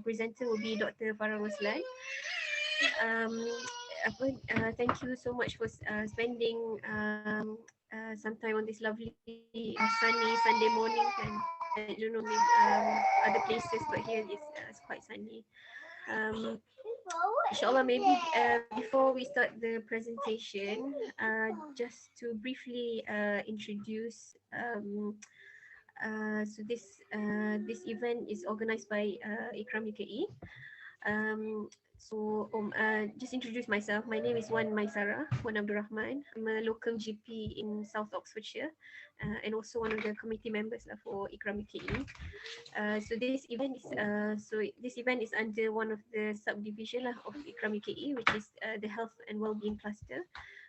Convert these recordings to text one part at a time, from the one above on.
presenter will be Dr. Farah Roslan. Thank you so much for spending some time on this lovely sunny Sunday morning. And I don't know maybe other places, but here it's quite sunny. Um, Inshallah, maybe before we start the presentation, just to briefly introduce. This event is organized by Ikram UKE. Just introduce myself. My name is Wan Abdul Rahman. I'm a local GP in South Oxfordshire, and also one of the committee members for Ikram UKE. This event is under one of the subdivision of Ikram UKE, which is the health and well-being cluster.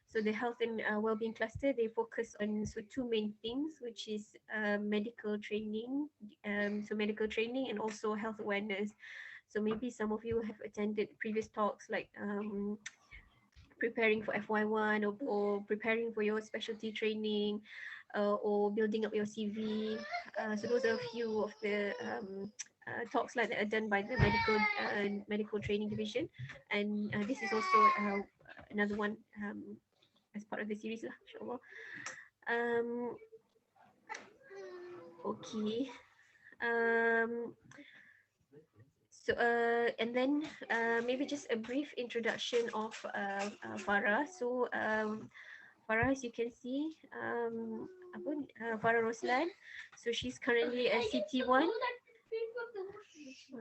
So the health and well-being cluster, they focus on two main things, which is medical training, medical training and also health awareness. So maybe some of you have attended previous talks like preparing for FY1 or preparing for your specialty training or building up your CV. So those are a few of the talks like that are done by the medical training division, and this is also another one as part of the series, inshallah. Okay. And then maybe just a brief introduction of Farah. So Farah, as you can see, Farah Roslan. So she's currently a CT1.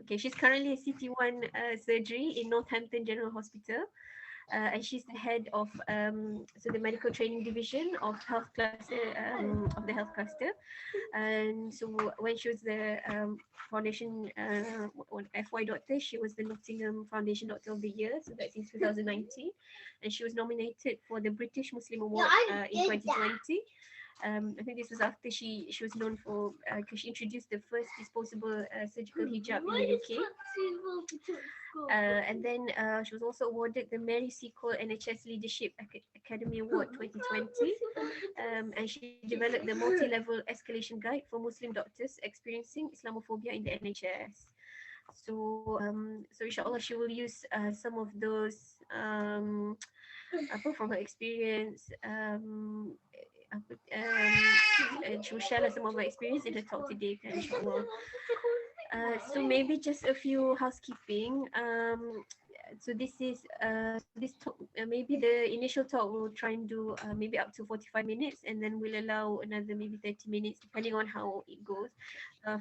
Okay, she's currently a CT1 surgery in Northampton General Hospital. And she's the head of the medical training division of health cluster of the health cluster. And so when she was the foundation FY doctor, she was the Nottingham Foundation Doctor of the Year. So that's in 2019, and she was nominated for the British Muslim Award in 2020. I think this was after she was known for because she introduced the first disposable surgical hijab in the UK. And then she was also awarded the Mary Seacole NHS Leadership Academy Award 2020. And she developed the Multilevel Escalation Guide for Muslim doctors experiencing Islamophobia in the NHS. So inshallah, she will use some of those from her experience. And she will share some of her experience in her talk today, inshallah. So maybe just a few housekeeping. So this is this talk, maybe the initial talk will try and do maybe up to 45 minutes, and then we'll allow another maybe 30 minutes depending on how it goes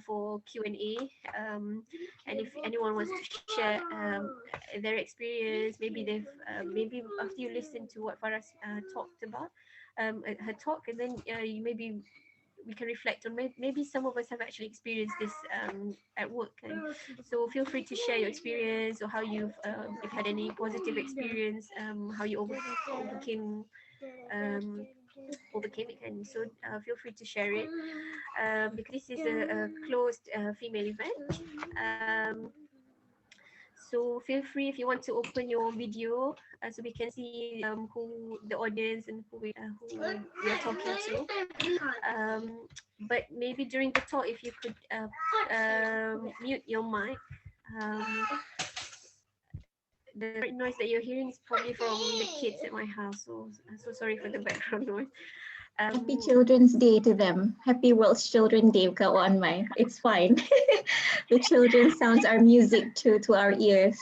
for Q&A. And if anyone wants to share their experience, maybe they've maybe after you listen to what Farah talked about her talk, and then maybe we can reflect on maybe some of us have actually experienced this at work, and so feel free to share your experience or how you've had any positive experience, how you overcame it, and so feel free to share it because this is a closed female event. So feel free if you want to open your video so we can see who the audience and who we are talking to. But maybe during the talk, if you could mute your mic. The noise that you're hearing is probably from the kids at my house, so I'm so sorry for the background noise. Happy Children's Day to them. Happy World Children's Day, Kawan Mai. It's fine. The children's sounds are music to our ears.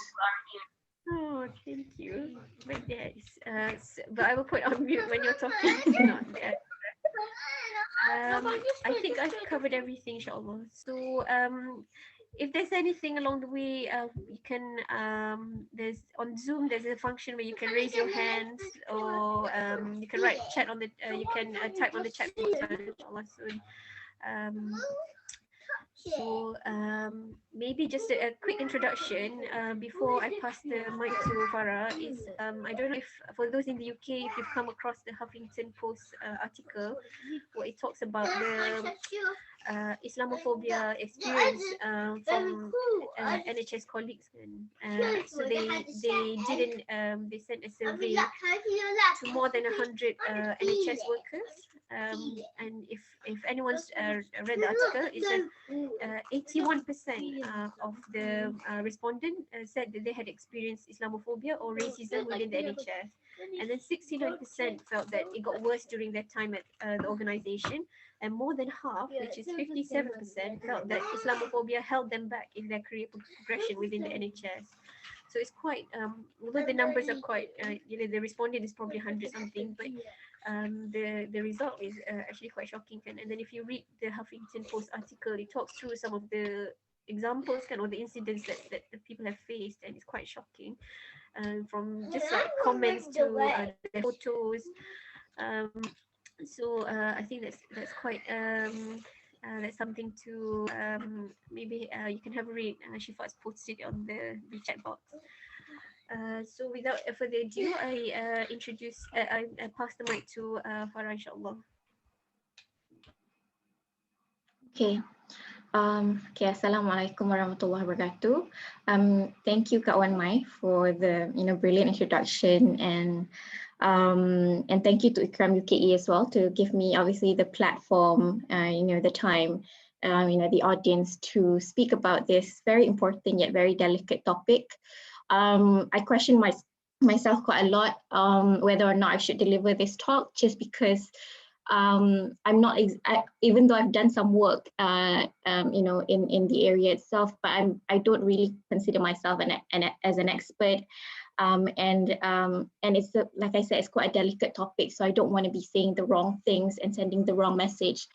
Oh, thank you. But yes, but I will put on mute when you're talking. Not there. I think I've covered everything, inshallah. So if there's anything along the way, you can there's on Zoom there's a function where you can raise your hands, or you can write chat on the you can type on the chat box, inshallah. So maybe just a quick introduction before I pass the mic to Farah is I don't know if for those in the UK, if you've come across the Huffington Post article where it talks about the Islamophobia experience from NHS colleagues, and so they sent a survey to more than 100 NHS workers, And if anyone's read the article, it's that 81% of the respondent said that they had experienced Islamophobia or racism within the NHS, and then 69% felt that it got worse during their time at the organisation, and more than half, which is 57%, felt that Islamophobia held them back in their career progression within the NHS. So it's quite, although the numbers are quite, the respondent is probably 100 something, but the result is actually quite shocking. And then if you read the Huffington Post article, it talks through some of the examples or the incidents that the people have faced, and it's quite shocking. From just like comments to their photos. Um, I think that's quite that's something to maybe you can have a read. Shifa's posted it on the chat box. So without further ado, I pass the mic to Farah, inshallah. Okay. Assalamualaikum warahmatullahi wabarakatuh. Thank you, Kak Wan Mai, for the brilliant introduction, and thank you to Ikram UKE as well to give me obviously the platform, the time, the audience to speak about this very important yet very delicate topic. I question myself quite a lot whether or not I should deliver this talk, just because I'm not, even though I've done some work, in the area itself, but I don't really consider myself as an expert. And it's like I said, it's quite a delicate topic, so I don't want to be saying the wrong things and sending the wrong message.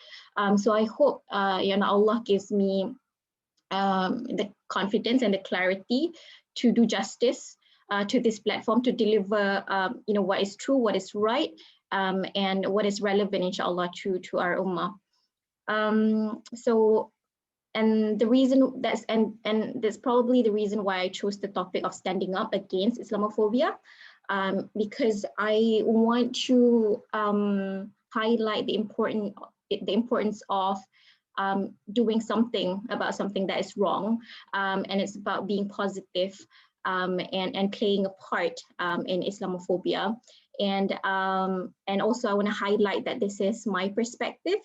So I hope Allah gives me the confidence and the clarity to do justice to this platform, to deliver what is true, what is right, and what is relevant, inshallah, to our ummah. And the reason that's probably the reason why I chose the topic of standing up against Islamophobia, because I want to highlight the importance of doing something about something that is wrong, and it's about being positive and playing a part in Islamophobia. And also I want to highlight that this is my perspective,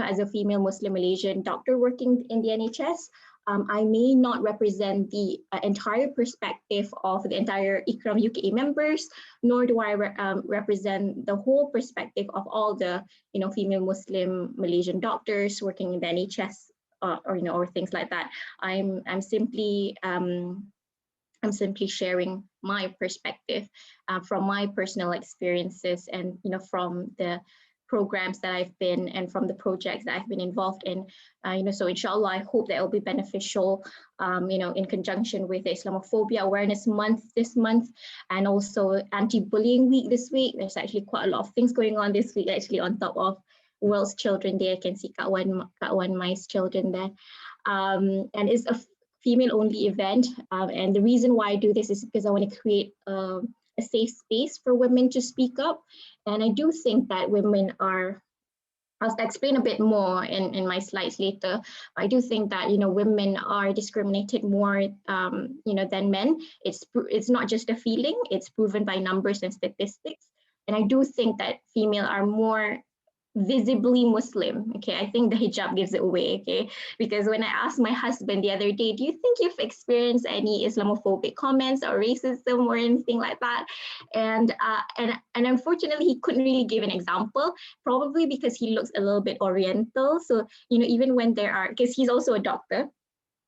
as a female Muslim Malaysian doctor working in the NHS. I may not represent the entire perspective of the entire Ikram UKE members, nor do I represent the whole perspective of all the female Muslim Malaysian doctors working in the NHS, or things like that. I'm simply sharing my perspective from my personal experiences, and from the programs that I've been, and from the projects that I've been involved in. So inshallah, I hope that it will be beneficial, in conjunction with the Islamophobia Awareness Month this month, and also Anti-Bullying Week this week. There's actually quite a lot of things going on this week, actually, on top of World's Children Day. I can see Kak Wan Mai's children there. And it's a female-only event, and the reason why I do this is because I want to create a safe space for women to speak up. And I do think that women are, I'll explain a bit more in my slides later. I do think that women are discriminated more than men. It's not just a feeling, it's proven by numbers and statistics. And I do think that female are more visibly Muslim. Okay, I think the hijab gives it away. Okay, because when I asked my husband the other day, do you think you've experienced any Islamophobic comments or racism or anything like that? And unfortunately, he couldn't really give an example, probably because he looks a little bit Oriental. So even when there are, because he's also a doctor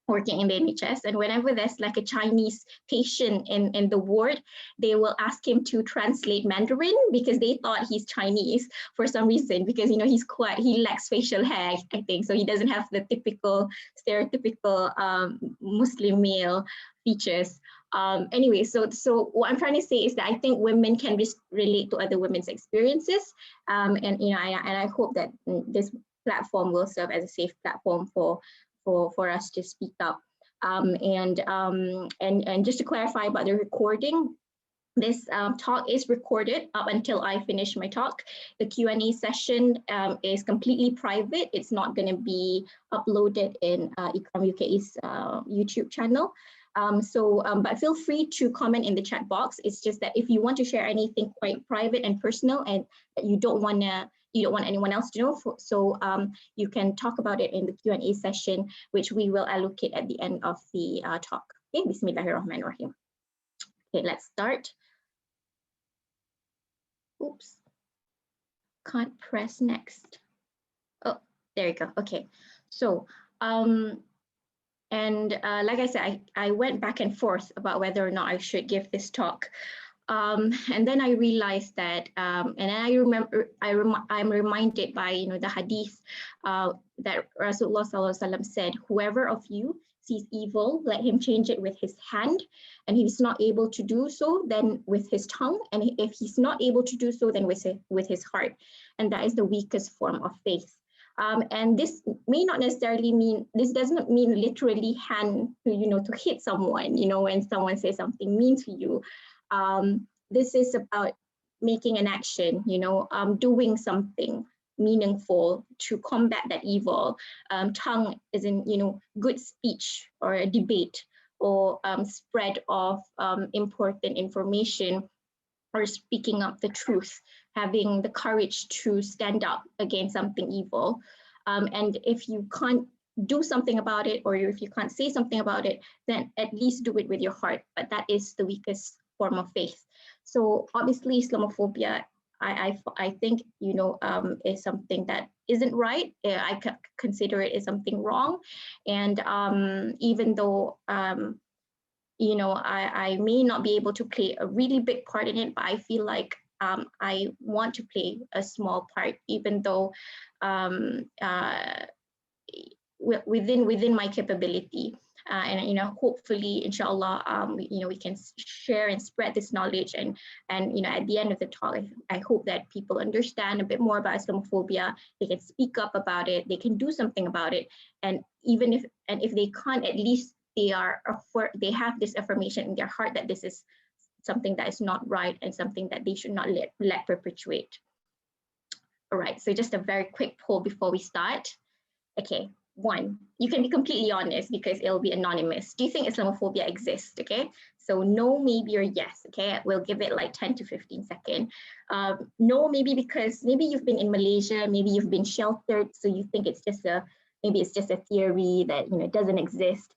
working in the NHS, and whenever there's like a Chinese patient in the ward, they will ask him to translate Mandarin because they thought he's Chinese for some reason, because he lacks facial hair, I think, so he doesn't have the typical stereotypical Muslim male features. Anyway, so what I'm trying to say is that I think women can relate to other women's experiences, and I hope that this platform will serve as a safe platform for us to speak up. And just to clarify about the recording, this talk is recorded up until I finish my talk. The Q&A session is completely private. It's not going to be uploaded in Ikram UKE's YouTube channel. But feel free to comment in the chat box. It's just that if you want to share anything quite private and personal, and that you don't want to you don't want anyone else to know. So you can talk about it in the Q&A session, which we will allocate at the end of the talk. Okay, Bismillahirrahmanirrahim. Okay, let's start. Oops, can't press next. Oh, there you go. Okay, so like I said, I went back and forth about whether or not I should give this talk. And then I realized that, and I remember, I'm reminded by, the hadith that Rasulullah SAW said, whoever of you sees evil, let him change it with his hand. And if he's not able to do so, then with his tongue. And if he's not able to do so, then with his heart. And that is the weakest form of faith. And this may not necessarily mean, this doesn't mean literally hand to hit someone, when someone says something mean to you. This is about making an action, doing something meaningful to combat that evil. Tongue is in, good speech or a debate or spread of important information or speaking up the truth, having the courage to stand up against something evil. And if you can't do something about it, or if you can't say something about it, then at least do it with your heart. But that is the weakest form of faith. So obviously Islamophobia, I think, is something that isn't right. I consider it as something wrong. And even though, I may not be able to play a really big part in it, but I feel like I want to play a small part, even though within my capability. And hopefully, inshallah, we can share and spread this knowledge. And at the end of the talk, I hope that people understand a bit more about Islamophobia. They can speak up about it. They can do something about it. And even if they can't, at least they have this affirmation in their heart that this is something that is not right and something that they should not let perpetuate. All right. So just a very quick poll before we start. Okay. 1, you can be completely honest because it'll be anonymous. Do you think Islamophobia exists? Okay, so no, maybe, or yes. Okay, we'll give it like 10 to 15 seconds. No, maybe because maybe you've been in Malaysia, maybe you've been sheltered, so you think it's just a theory that it doesn't exist.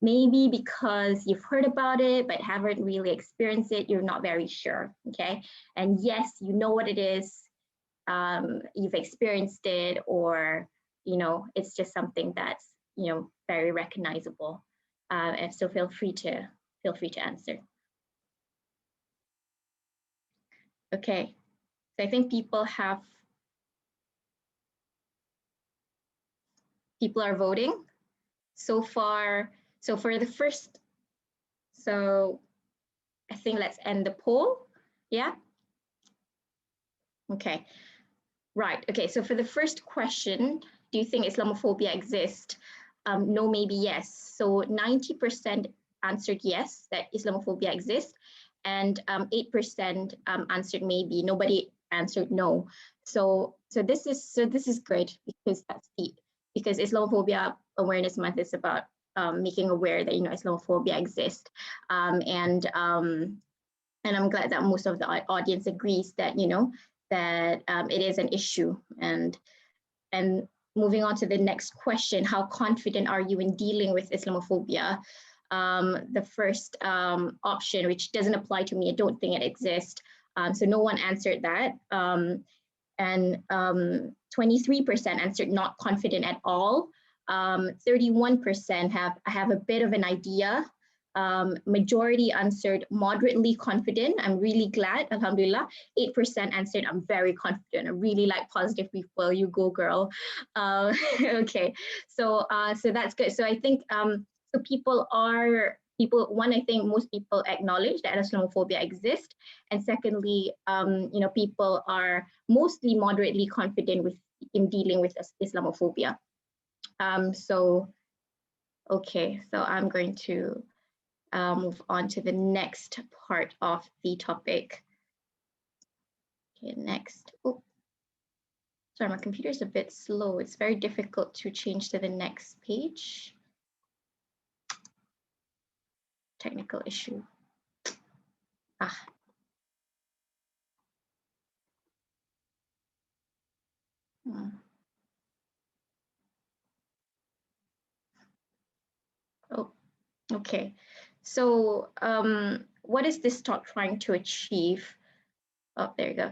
Maybe because you've heard about it but haven't really experienced it, you're not very sure. Okay, and yes, you know what it is. You've experienced it, or it's just something that's, very recognizable. And so feel free to answer. Okay, so I think people are voting so far. So for the first, I think let's end the poll. Yeah. Okay. Right. Okay. So for the first question, do you think Islamophobia exists? No, maybe, yes. So 90% answered yes, that Islamophobia exists, and 8% answered maybe. Nobody answered no. So this is great because because Islamophobia Awareness Month is about making aware that Islamophobia exists, and I'm glad that most of the audience agrees that that it is an issue. And moving on to the next question, how confident are you in dealing with Islamophobia? The first option, which doesn't apply to me, I don't think it exists. So no one answered that. And 23% answered not confident at all. 31% have a bit of an idea. Majority answered moderately confident. I'm really glad, alhamdulillah. 8% answered I'm very confident. I really like positive people. You go, girl. Okay, so that's good. So I think one, I think most people acknowledge that Islamophobia exists, and secondly, people are mostly moderately confident in dealing with Islamophobia. Okay, so I'm going to move on to the next part of the topic. Okay, next. Oh, sorry, my computer's a bit slow. It's very difficult to change to the next page. Technical issue. Oh, okay. So what is this talk trying to achieve? Oh, there you go.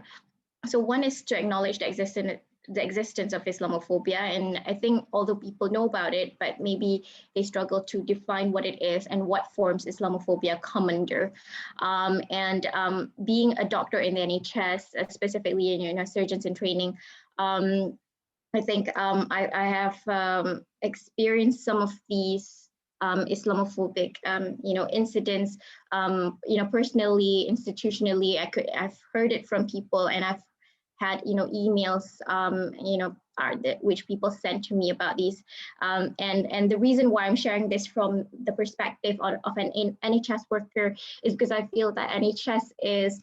So one is to acknowledge the existence of Islamophobia. And I think although people know about it, but maybe they struggle to define what it is and what forms Islamophobia come under. Being a doctor in the NHS, specifically in surgeons in training, I think I have experienced some of these Islamophobic, incidents, personally, institutionally. I've heard it from people, and I've had, emails, which people sent to me about these. And the reason why I'm sharing this from the perspective of an NHS worker is because I feel that NHS is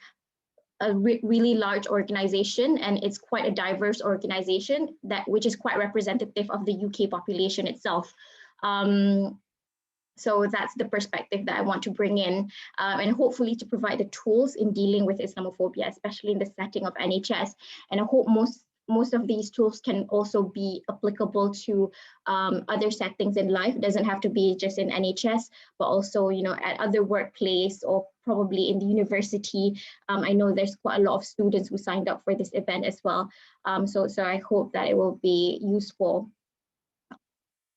a really large organization, and it's quite a diverse organization which is quite representative of the UK population itself. So that's the perspective that I want to bring in, and hopefully to provide the tools in dealing with Islamophobia, especially in the setting of NHS. And I hope most of these tools can also be applicable to other settings in life. It doesn't have to be just in NHS, but also, at other workplace or probably in the university. I know there's quite a lot of students who signed up for this event as well. So I hope that it will be useful.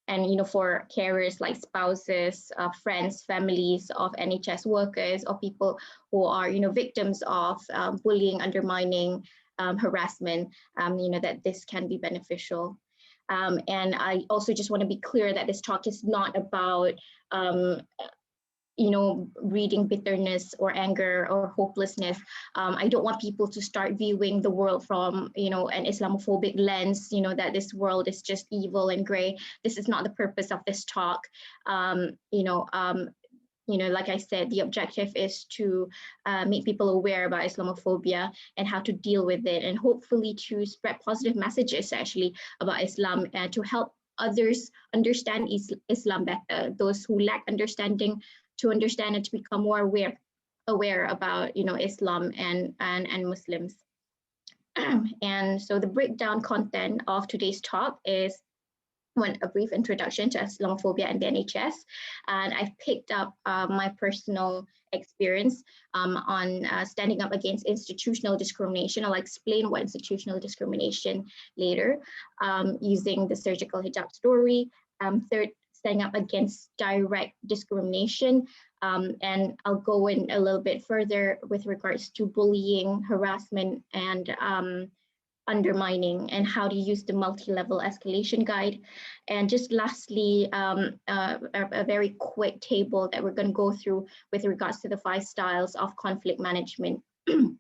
And for carers like spouses, friends, families of NHS workers, or people who are victims of bullying, undermining, harassment, that this can be beneficial. And I also just want to be clear that this talk is not about breeding bitterness or anger or hopelessness. I don't want people to start viewing the world from, an Islamophobic lens, that this world is just evil and gray. This is not the purpose of this talk. Like I said, the objective is to make people aware about Islamophobia and how to deal with it, and hopefully to spread positive messages actually about Islam and to help others understand Islam better, those who lack understanding to understand and to become more aware about Islam and Muslims. And so the breakdown content of today's talk is a brief introduction to Islamophobia and the NHS. And I've picked up my personal experience on standing up against institutional discrimination. I'll explain what institutional discrimination later, using the surgical hijab story. Third, standing up against direct discrimination. And I'll go in a little bit further with regards to bullying, harassment, and undermining, and how to use the multi-level escalation guide. And just lastly, a very quick table that we're going to go through with regards to the 5 styles of conflict management. And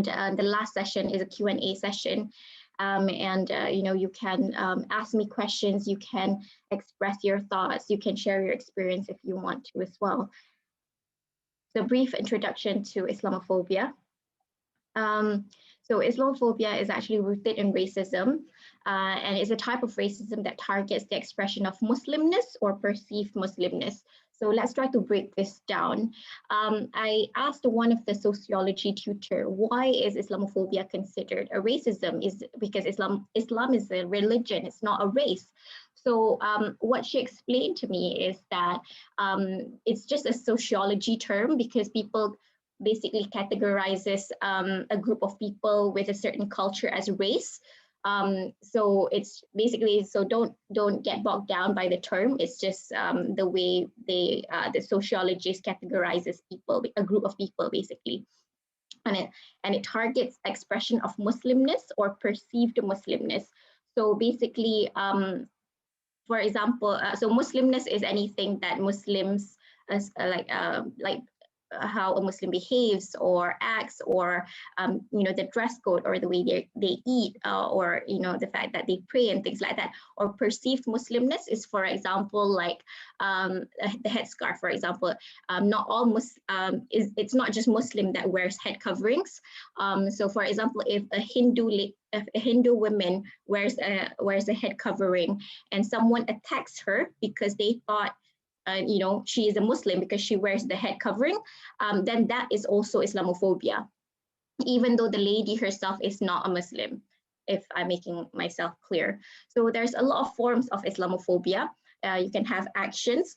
the last session is a Q&A session. You can ask me questions, you can express your thoughts, you can share your experience if you want to as well. So brief introduction to Islamophobia. So Islamophobia is actually rooted in racism, and is a type of racism that targets the expression of Muslimness or perceived Muslimness. So let's try to break this down. I asked one of the sociology tutor, why is Islamophobia considered a racism? Is because Islam is a religion, it's not a race. So what she explained to me is that it's just a sociology term, because people basically categorizes a group of people with a certain culture as race. So it's basically, so don't get bogged down by the term. It's just the way the sociologist categorizes people, a group of people basically. And it targets expression of Muslimness or perceived Muslimness. So basically, for example, so Muslimness is anything that Muslims like how a Muslim behaves or acts, or the dress code, or the way they eat, or the fact that they pray and things like that. Or perceived Muslimness is, for example, like the headscarf, for example. Not all it's not just Muslim that wears head coverings. So for example, if a Hindu woman wears a head covering, and someone attacks her because they thought she is a Muslim because she wears the head covering, then that is also Islamophobia, even though the lady herself is not a Muslim. if I'm making myself clear. So there's a lot of forms of Islamophobia. You can have actions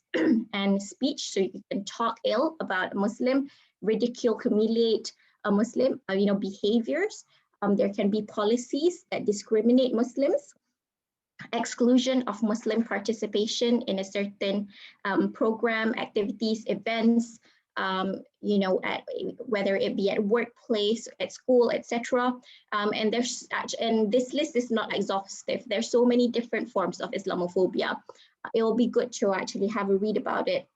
and speech, so you can talk ill about a Muslim, ridicule, humiliate a Muslim, behaviors. There can be policies that discriminate Muslims, exclusion of Muslim participation in a certain program, activities, events, whether it be at workplace, at school, etc. And this list is not exhaustive. There's so many different forms of Islamophobia. It will be good to actually have a read about it.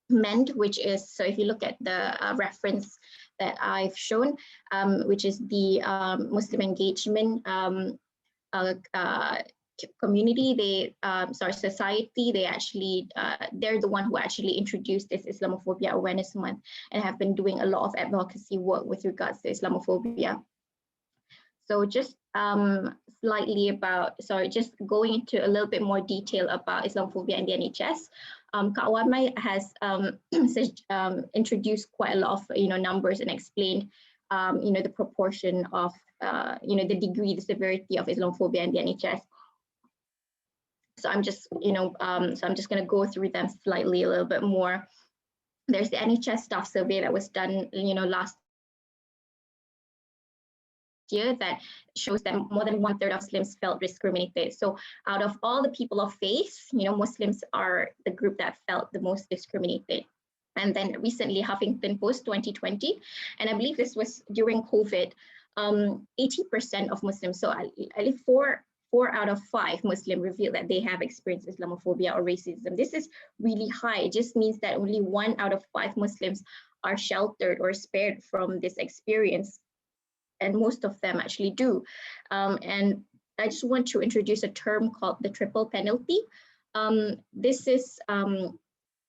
MEND, which is, so if you look at the reference that I've shown, which is the Muslim engagement community, society, they actually, they're the one who actually introduced this Islamophobia Awareness Month and have been doing a lot of advocacy work with regards to Islamophobia. So just just going into a little bit more detail about Islamophobia in the NHS. Kak Wamai has introduced quite a lot of numbers and explained the proportion of the degree, the severity of Islamophobia in the NHS. So I'm just going to go through them slightly a little bit more. There's the NHS staff survey that was done last year that shows that more than 1/3 of Muslims felt discriminated. So out of all the people of faith, Muslims are the group that felt the most discriminated. And then recently, Huffington Post 2020, and I believe this was during COVID, 80% of Muslims, so at least four out of 5 Muslims revealed that they have experienced Islamophobia or racism. This is really high. It just means that only 1 out of 5 Muslims are sheltered or spared from this experience. And most of them actually do. And I just want to introduce a term called the triple penalty. This is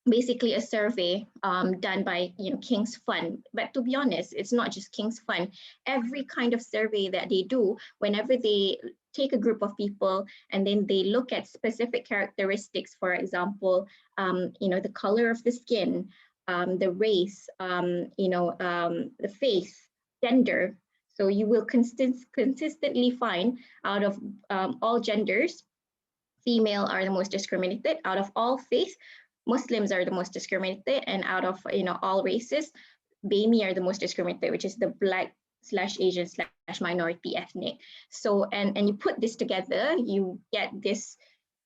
basically a survey done by King's Fund. But to be honest, it's not just King's Fund. Every kind of survey that they do, whenever they take a group of people and then they look at specific characteristics, for example, the color of the skin, the race, the faith, gender. So you will consistently find out of all genders, female are the most discriminated. Out of all faith, Muslims are the most discriminated, and out of all races, BAME are the most discriminated, which is the Black/Asian/minority ethnic. So and you put this together, you get this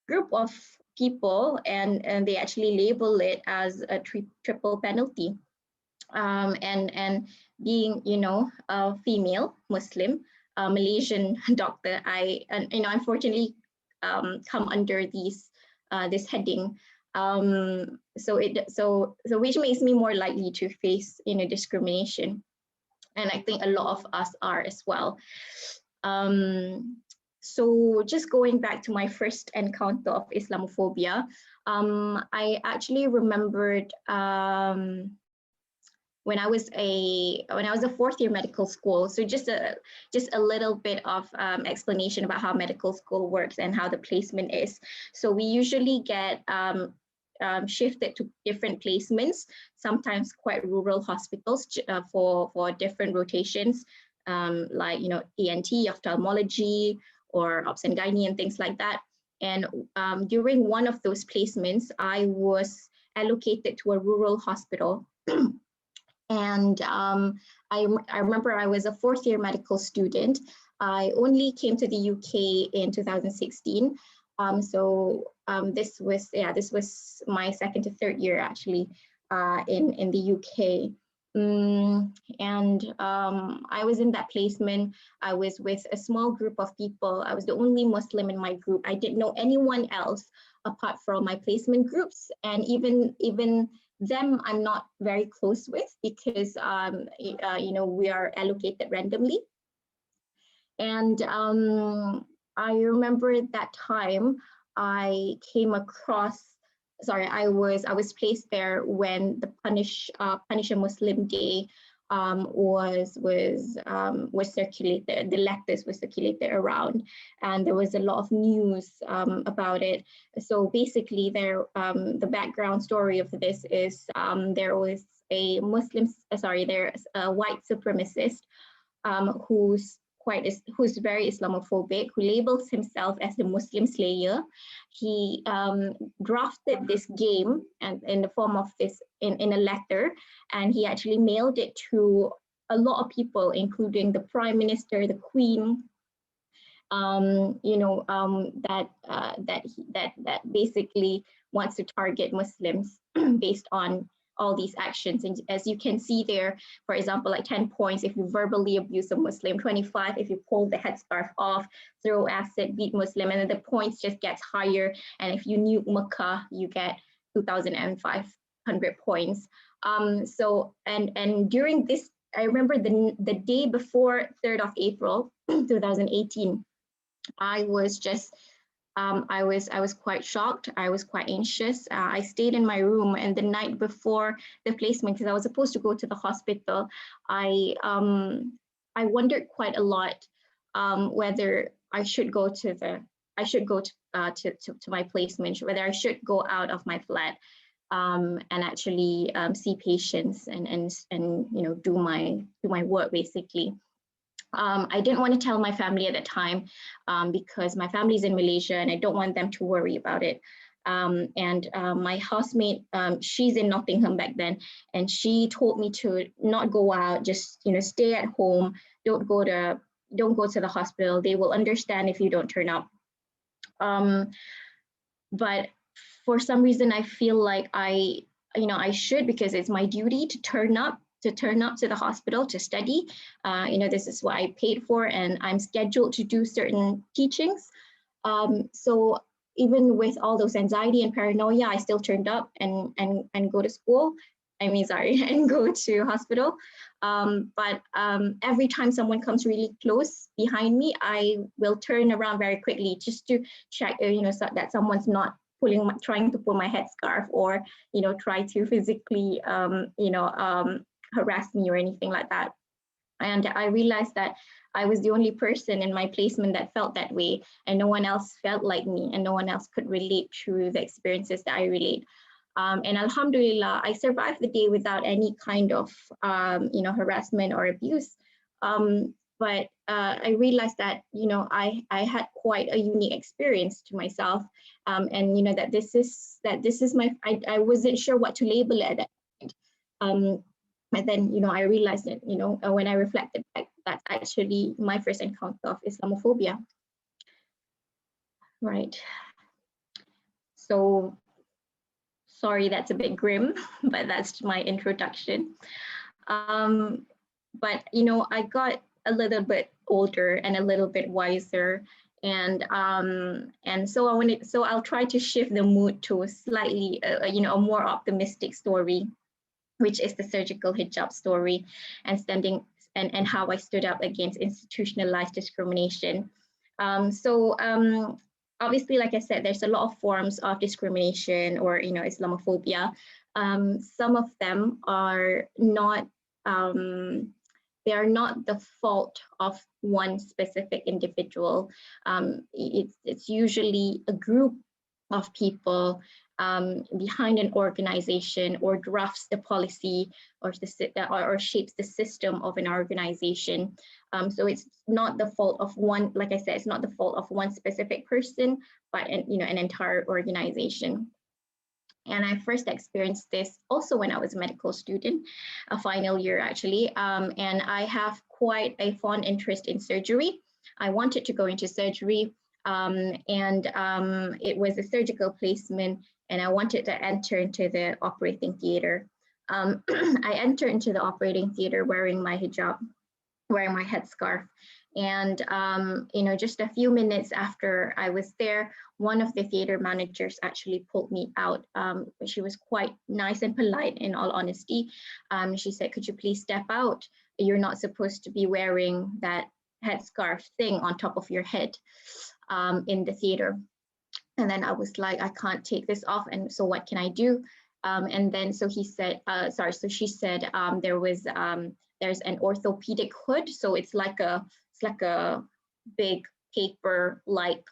group of people, and they actually label it as a triple penalty. And being a female Muslim Malaysian doctor, I unfortunately come under this heading. So which makes me more likely to face discrimination, and I think a lot of us are as well. So just going back to my first encounter of Islamophobia, I actually remembered when I was a 4th year medical school. So just a little bit of explanation about how medical school works and how the placement is. So we usually get shifted to different placements, sometimes quite rural hospitals for different rotations, like ENT, ophthalmology, or obs and gynae and things like that. And during one of those placements, I was allocated to a rural hospital. And I remember I was a 4th year medical student. I only came to the UK in 2016. This was my 2nd to 3rd year actually in the UK. I was in that placement. I was with a small group of people. I was the only Muslim in my group. I didn't know anyone else apart from my placement groups, and even them I'm not very close with, because we are allocated randomly. And I remember that time I came across, I was placed there when the Punish a Muslim Day was circulated. The letters were circulated around, and there was a lot of news about it. So basically, the background story of this is there was a white supremacist who's very Islamophobic, who labels himself as the Muslim Slayer. He drafted this game and in the form of this in a letter, and he actually mailed it to a lot of people, including the Prime Minister, the Queen. That basically wants to target Muslims based on all these actions. And as you can see there, for example, like 10 points if you verbally abuse a Muslim, 25 if you pull the headscarf off, throw acid, beat Muslim, and then the points just gets higher. And if you nuke Mecca, you get 2,500 points. And during this, I remember the day before 3rd of April, 2018, I was quite shocked. I was quite anxious. I stayed in my room, and the night before the placement, because I was supposed to go to the hospital, I wondered quite a lot whether I should go to my placement, whether I should go out of my flat and actually see patients and do my work basically. I didn't want to tell my family at the time because my family's in Malaysia and I don't want them to worry about it. My housemate, she's in Nottingham back then, and she told me to not go out, just stay at home, don't go to the hospital. They will understand if you don't turn up. But for some reason, I feel like I should, because it's my duty to turn up to the hospital to study. This is what I paid for, and I'm scheduled to do certain teachings. So even with all those anxiety and paranoia, I still turned up and go to school. And go to hospital. But every time someone comes really close behind me, I will turn around very quickly just to check, so that someone's not trying to pull my headscarf or, try to physically, harass me or anything like that. And I realized that I was the only person in my placement that felt that way, and no one else felt like me, and no one else could relate to the experiences that I relate. And Alhamdulillah, I survived the day without any kind of, harassment or abuse. But I realized that, I had quite a unique experience to myself, and that this is my. I wasn't sure what to label it at that point. And then, I realized that, when I reflected back, that's actually my first encounter of Islamophobia. Right. So, sorry, that's a bit grim, but that's my introduction. But, I got a little bit older and a little bit wiser. And so I'll try to shift the mood to a slightly, a more optimistic story, which is the surgical hijab story, and how I stood up against institutionalized discrimination. Obviously, like I said, there's a lot of forms of discrimination or, Islamophobia. Some of them are not, they are not the fault of one specific individual. It's usually a group of people behind an organization, or drafts the policy, or shapes the system of an organization. So it's not the fault of one, like I said, it's not the fault of one specific person, but an entire organization. And I first experienced this also when I was a medical student, a final year actually. And I have quite a fond interest in surgery. I wanted to go into surgery, and it was a surgical placement, and I wanted to enter into the operating theater. I entered into the operating theater wearing my hijab, wearing my headscarf. And, just a few minutes after I was there, one of the theater managers actually pulled me out. She was quite nice and polite, in all honesty. She said, "Could you please step out? You're not supposed to be wearing that headscarf thing on top of your head in the theater." And then I was like, I can't take this off. And so what can I do? And then so he said, so she said, there's an orthopedic hood. So it's like a big paper-like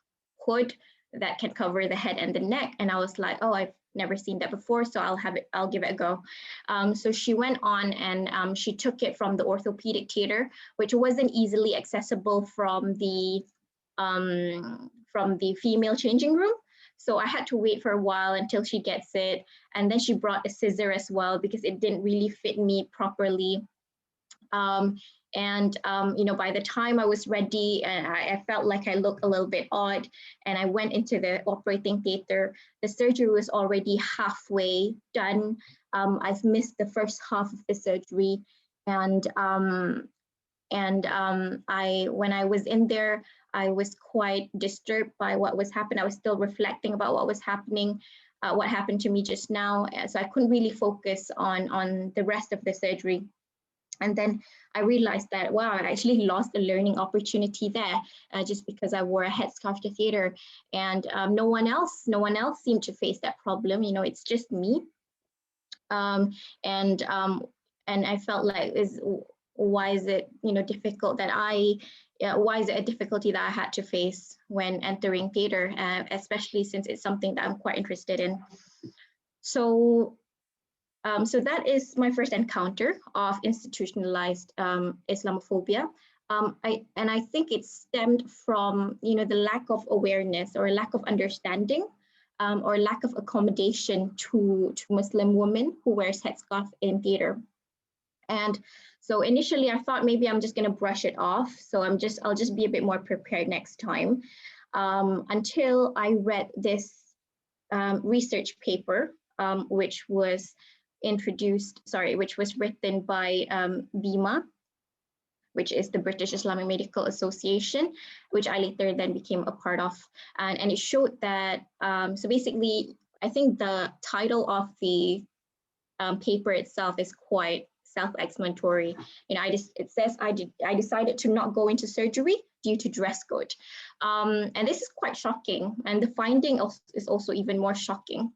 hood that can cover the head and the neck. And I was like, oh, never seen that before, so I'll give it a go. So she went on and she took it from the orthopedic theater, which wasn't easily accessible from the female changing room. So I had to wait for a while until she gets it. And then she brought a scissor as well because it didn't really fit me properly. By the time I was ready, and I felt like I looked a little bit odd, and I went into the operating theater, the surgery was already halfway done. I've missed the first half of the surgery, and when I was in there, I was quite disturbed by what was happening. I was still reflecting about what was happening, what happened to me just now, so I couldn't really focus on the rest of the surgery. And then I realized that, wow, I actually lost a learning opportunity there just because I wore a headscarf to theater, and no one else seemed to face that problem. It's just me. And I felt like, why is it difficult that why is it a difficulty that I had to face when entering theater, especially since it's something that I'm quite interested in. So that is my first encounter of institutionalized Islamophobia. I think it stemmed from the lack of awareness or lack of understanding or lack of accommodation to Muslim women who wears headscarf in theater. And so initially I thought maybe I'm just going to brush it off. So I'll just be a bit more prepared next time, until I read this research paper, which was written by BIMA, which is the British Islamic Medical Association, which I later then became a part of. And it showed that, so basically, I think the title of the paper itself is quite self-explanatory. It says, I decided to not go into surgery due to dress code. And this is quite shocking. And the finding is also even more shocking.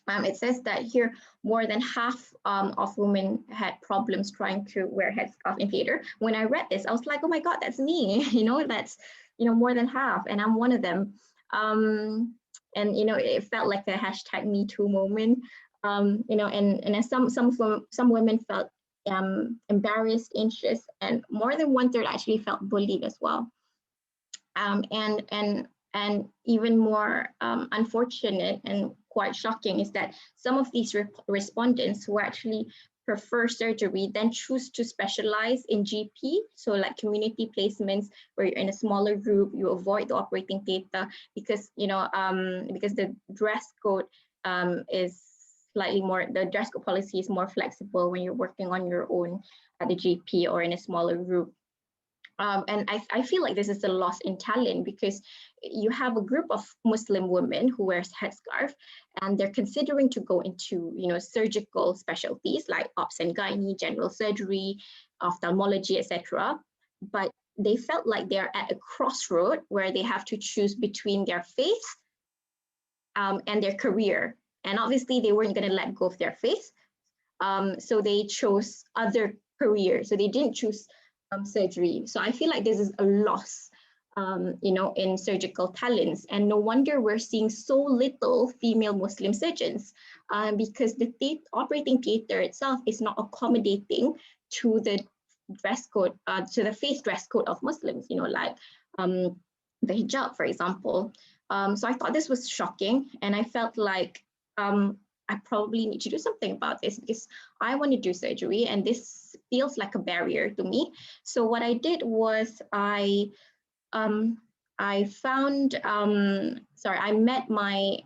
It says that here, more than half of women had problems trying to wear headscarf in theater. When I read this, I was like, oh my God, that's me. That's more than half, and I'm one of them. And it felt like a hashtag Me Too moment. And as some women felt embarrassed, anxious, and more than 1/3 actually felt bullied as well. And even more unfortunate and quite shocking is that some of these respondents who actually prefer surgery then choose to specialize in GP, so like community placements where you're in a smaller group, you avoid the operating theater because because the dress code is slightly more, the dress code policy is more flexible when you're working on your own at the GP or in a smaller group. And I feel like this is a loss in talent because you have a group of Muslim women who wears headscarf and they're considering to go into surgical specialties like obs and gynae, general surgery, ophthalmology, etc. But they felt like they're at a crossroad where they have to choose between their faith and their career. And obviously they weren't going to let go of their faith. So they chose other careers. So they didn't choose surgery. So I feel like this is a loss, in surgical talents. And no wonder we're seeing so little female Muslim surgeons because the operating theater itself is not accommodating to the dress code, to the faith dress code of Muslims, like the hijab, for example. So I thought this was shocking, and I felt like I probably need to do something about this because I want to do surgery and this feels like a barrier to me. So what I did was I met my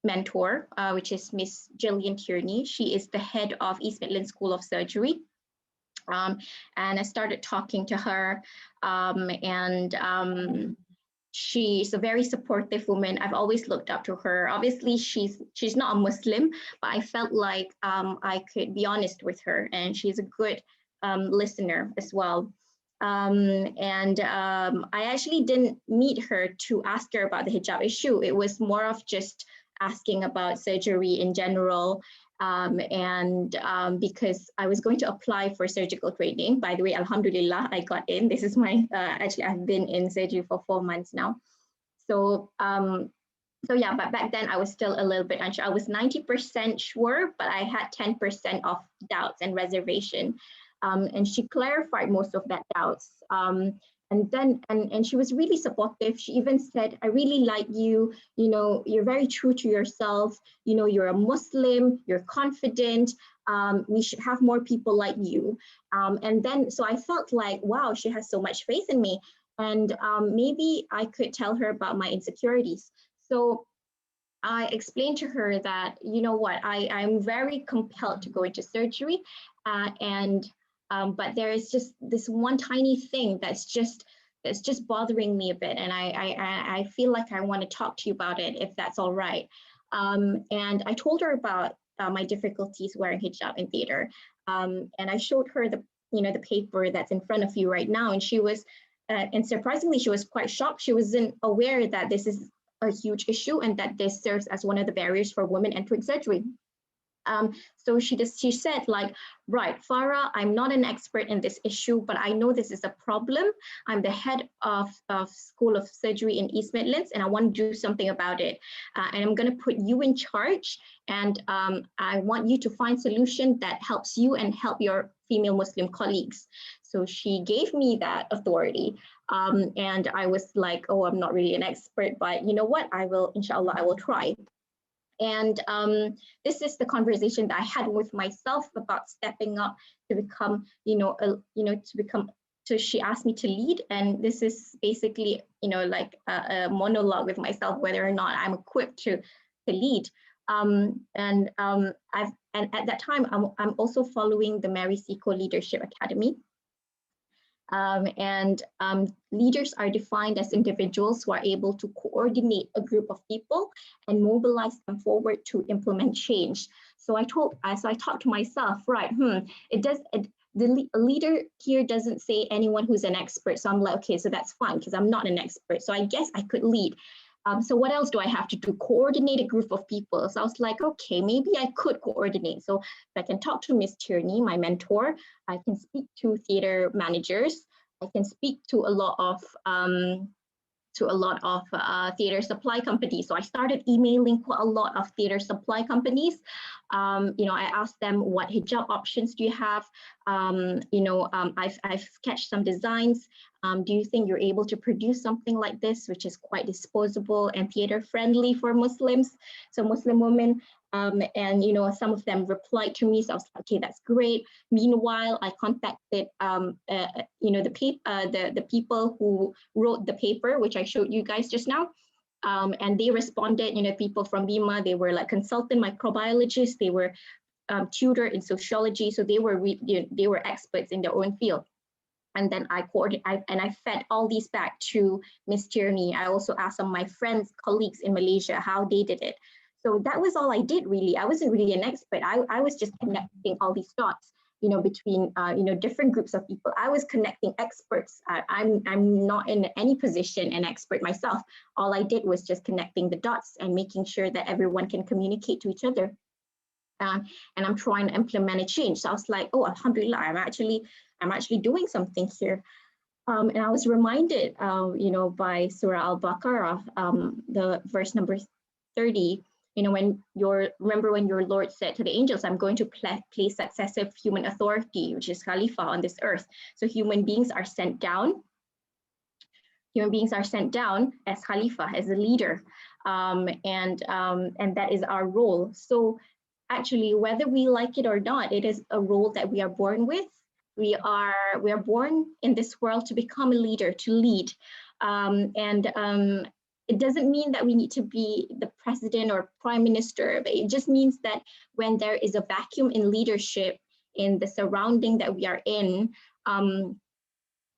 mentor, which is Miss Gillian Tierney. She is the head of East Midlands School of Surgery. And I started talking to her she's a very supportive woman. I've always looked up to her. Obviously, she's not a Muslim, but I felt like I could be honest with her, and she's a good listener as well. I actually didn't meet her to ask her about the hijab issue. It was more of just asking about surgery in general. Because I was going to apply for surgical training. By the way, Alhamdulillah, I got in. This is my, actually I've been in surgery for 4 months now. So So yeah, but back then I was still a little bit unsure. I was 90% sure, but I had 10% of doubts and reservation. And she clarified most of that doubts. And she was really supportive. She even said, I really like you, you know, you're very true to yourself, you know, you're a Muslim, you're confident, we should have more people like you. And then, so I felt like, wow, she has so much faith in me. And maybe I could tell her about my insecurities. So I explained to her that, you know what, I'm very compelled to go into surgery, but there is just this one tiny thing that's just bothering me a bit, and I feel like I want to talk to you about it, if that's all right. And I told her about my difficulties wearing hijab in theater, and I showed her the paper that's in front of you right now, and she was. And surprisingly, she was quite shocked. She wasn't aware that this is a huge issue and that this serves as one of the barriers for women entering surgery. So she said, like, right, Farah, I'm not an expert in this issue, but I know this is a problem. I'm the head of School of Surgery in East Midlands, and I want to do something about it. And I'm going to put you in charge, and I want you to find solution that helps you and help your female Muslim colleagues. So she gave me that authority. And I was like, oh, I'm not really an expert, but you know what? I will, inshallah, I will try. And this is the conversation that I had with myself about stepping up to become, she asked me to lead. And this is basically, like a monologue with myself, whether or not I'm equipped to lead. And at that time, I'm also following the Mary Seacole Leadership Academy. Leaders are defined as individuals who are able to coordinate a group of people and mobilize them forward to implement change. So I talked to myself, right? The leader here doesn't say anyone who's an expert. So I'm like, okay, so that's fine because I'm not an expert. So I guess I could lead. So what else do I have to do? Coordinate a group of people. So I was like, okay, maybe I could coordinate. So I can talk to Miss Tierney, my mentor. I can speak to theater managers. I can speak to a lot of theater supply companies. So I started emailing quite a lot of theater supply companies. I asked them, what hijab options do you have? I've sketched some designs. Do you think you're able to produce something like this, which is quite disposable and theater friendly for Muslims, so Muslim women? And some of them replied to me, so I was like, okay, that's great. Meanwhile, I contacted the people who wrote the paper, which I showed you guys just now. And they responded, people from BIMA, they were like consultant microbiologists, they were tutored in sociology, so they were experts in their own field. And then I fed all these back to Ms. Tierney. I also asked some of my friends, colleagues in Malaysia, how they did it. So that was all I did, really. I wasn't really an expert. I was just connecting all these dots, between different groups of people. I was connecting experts. I'm not in any position an expert myself. All I did was just connecting the dots and making sure that everyone can communicate to each other. And I'm trying to implement a change. So I was like, oh, alhamdulillah, I'm actually doing something here. And I was reminded, by Surah Al-Baqarah, the verse number 30, remember when your Lord said to the angels, I'm going to place successive human authority, which is Khalifa on this earth. So human beings are sent down. Human beings are sent down as Khalifa, as a leader. And that is our role. So actually, whether we like it or not, it is a role that we are born with. We are born in this world to become a leader, to lead. It doesn't mean that we need to be the president or prime minister, but it just means that when there is a vacuum in leadership in the surrounding that we are in,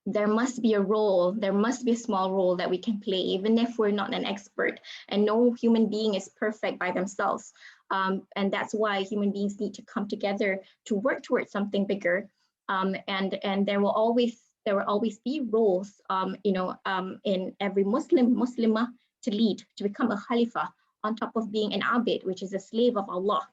there must be a role, there must be a small role that we can play, even if we're not an expert. And no human being is perfect by themselves. And that's why human beings need to come together to work towards something bigger. And there will always be roles, in every Muslimah to lead, to become a Khalifa, on top of being an Abid, which is a slave of Allah.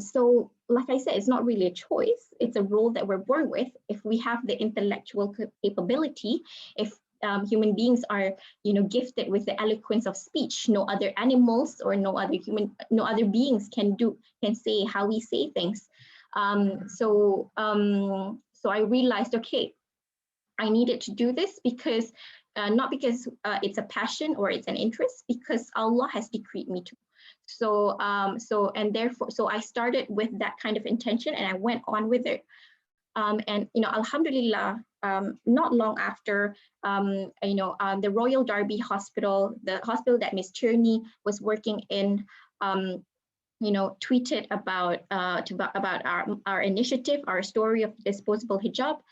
So like I said, it's not really a choice. It's a role that we're born with. If we have the intellectual capability, if human beings are, gifted with the eloquence of speech. No other animals or no other beings can say how we say things. So I realized, okay, I needed to do this because not because it's a passion or it's an interest, because Allah has decreed me to. So I started with that kind of intention and I went on with it. And Alhamdulillah, not long after, the Royal Derby Hospital, the hospital that Miss Cherney was working in, tweeted about our initiative, our story of disposable hijab,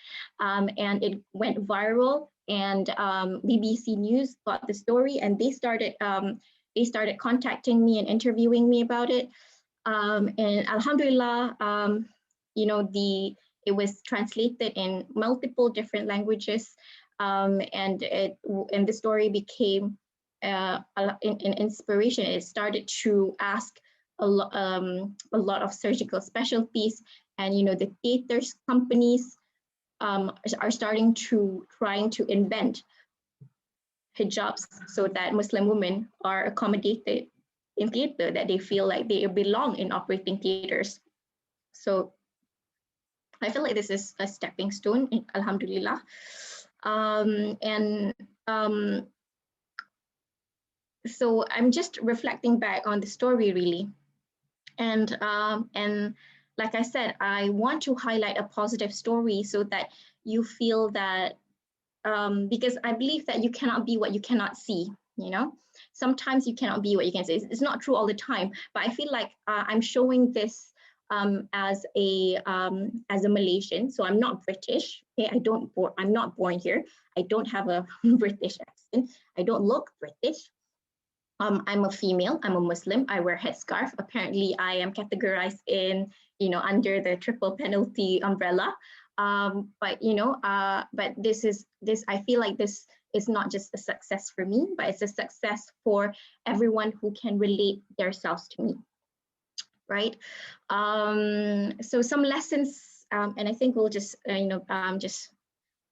and it went viral. And BBC News got the story, and they started contacting me and interviewing me about it. And Alhamdulillah, it was translated in multiple different languages, and the story became an inspiration. It started to ask a lot of surgical specialties, and the theaters companies are trying to invent hijabs so that Muslim women are accommodated in theater, that they feel like they belong in operating theaters. So I feel like this is a stepping stone, Alhamdulillah. So I'm just reflecting back on the story, really. And like I said, I want to highlight a positive story so that you feel that, because I believe that you cannot be what you cannot see, Sometimes you cannot be what you can see. It's not true all the time, but I feel like I'm showing this as a Malaysian. So I'm not British. Okay, I'm not born here. I don't have a British accent. I don't look British. I'm a female, I'm a Muslim, I wear headscarf. Apparently I am categorized in, under the triple penalty umbrella. But I feel like this is not just a success for me, but it's a success for everyone who can relate themselves to me, right? So some lessons, and I think we'll just,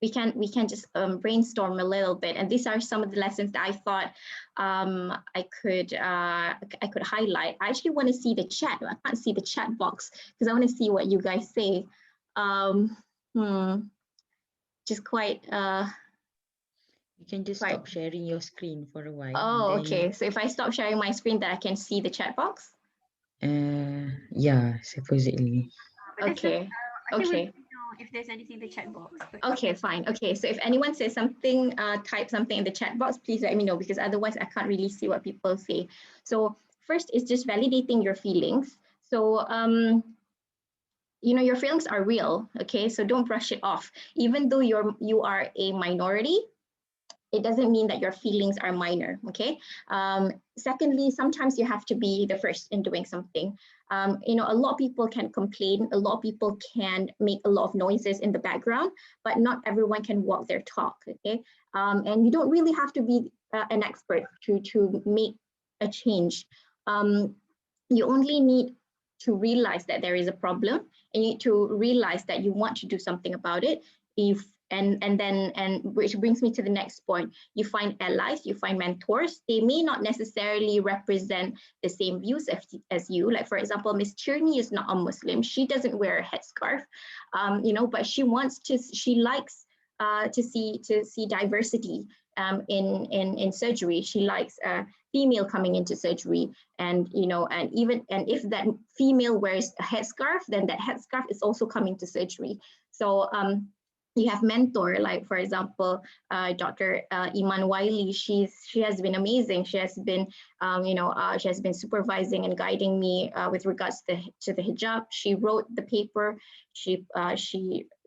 we can just brainstorm a little bit. And these are some of the lessons that I thought I could highlight. I actually want to see the chat. I can't see the chat box because I want to see what you guys say. Just quite. You can just stop sharing your screen for a while. Oh, okay. So if I stop sharing my screen, then I can see the chat box? Yeah, supposedly. Okay. Okay. If there's anything in the chat box. Okay, fine. Okay, so if anyone says something, type something in the chat box, please let me know, because otherwise I can't really see what people say. So first is just validating your feelings. So, your feelings are real, okay? So don't brush it off. Even though you are a minority, it doesn't mean that your feelings are minor, okay? Secondly, sometimes you have to be the first in doing something. A lot of people can complain, a lot of people can make a lot of noises in the background, but not everyone can walk their talk, okay? And you don't really have to be an expert to make a change. You only need to realize that there is a problem, and you need to realize that you want to do something about it. And which brings me to the next point. You find allies, you find mentors. They may not necessarily represent the same views as you. Like, for example, Miss Cherney is not a Muslim. She doesn't wear a headscarf, but she likes to see diversity in surgery. She likes female coming into surgery, and if that female wears a headscarf, then that headscarf is also coming to surgery. So you have mentor, like for example, Dr. Iman Wiley. She has been amazing. She has been, she has been supervising and guiding me with regards to the hijab. She wrote the paper. She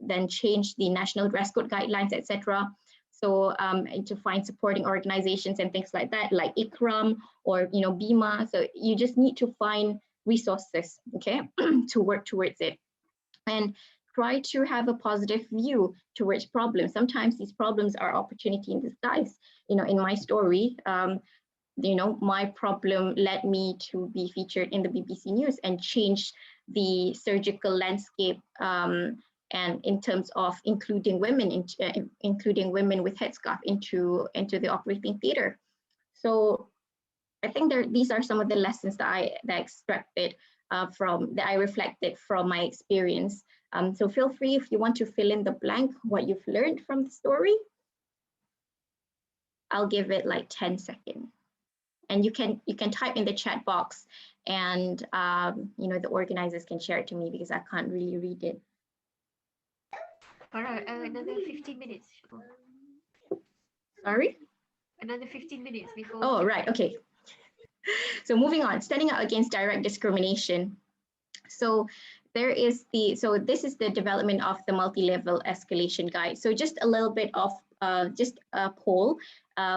then changed the national dress code guidelines, etc. So to find supporting organizations and things like that, like Ikram or Bima. So you just need to find resources, okay, to work towards it. And try to have a positive view towards problems. Sometimes these problems are opportunity in disguise. In my story, my problem led me to be featured in the BBC News and change the surgical landscape and in terms of including women with headscarf into the operating theater. So I think these are some of the lessons that I extracted that I reflected from my experience. So feel free if you want to fill in the blank what you've learned from the story. I'll give it like 10 seconds. And you can type in the chat box, and the organizers can share it to me because I can't really read it. All right, another 15 minutes. Sorry? Another 15 minutes before. Oh, right, okay. So moving on, standing out against direct discrimination. So this is the development of the multi-level escalation guide. So just a little bit of just a poll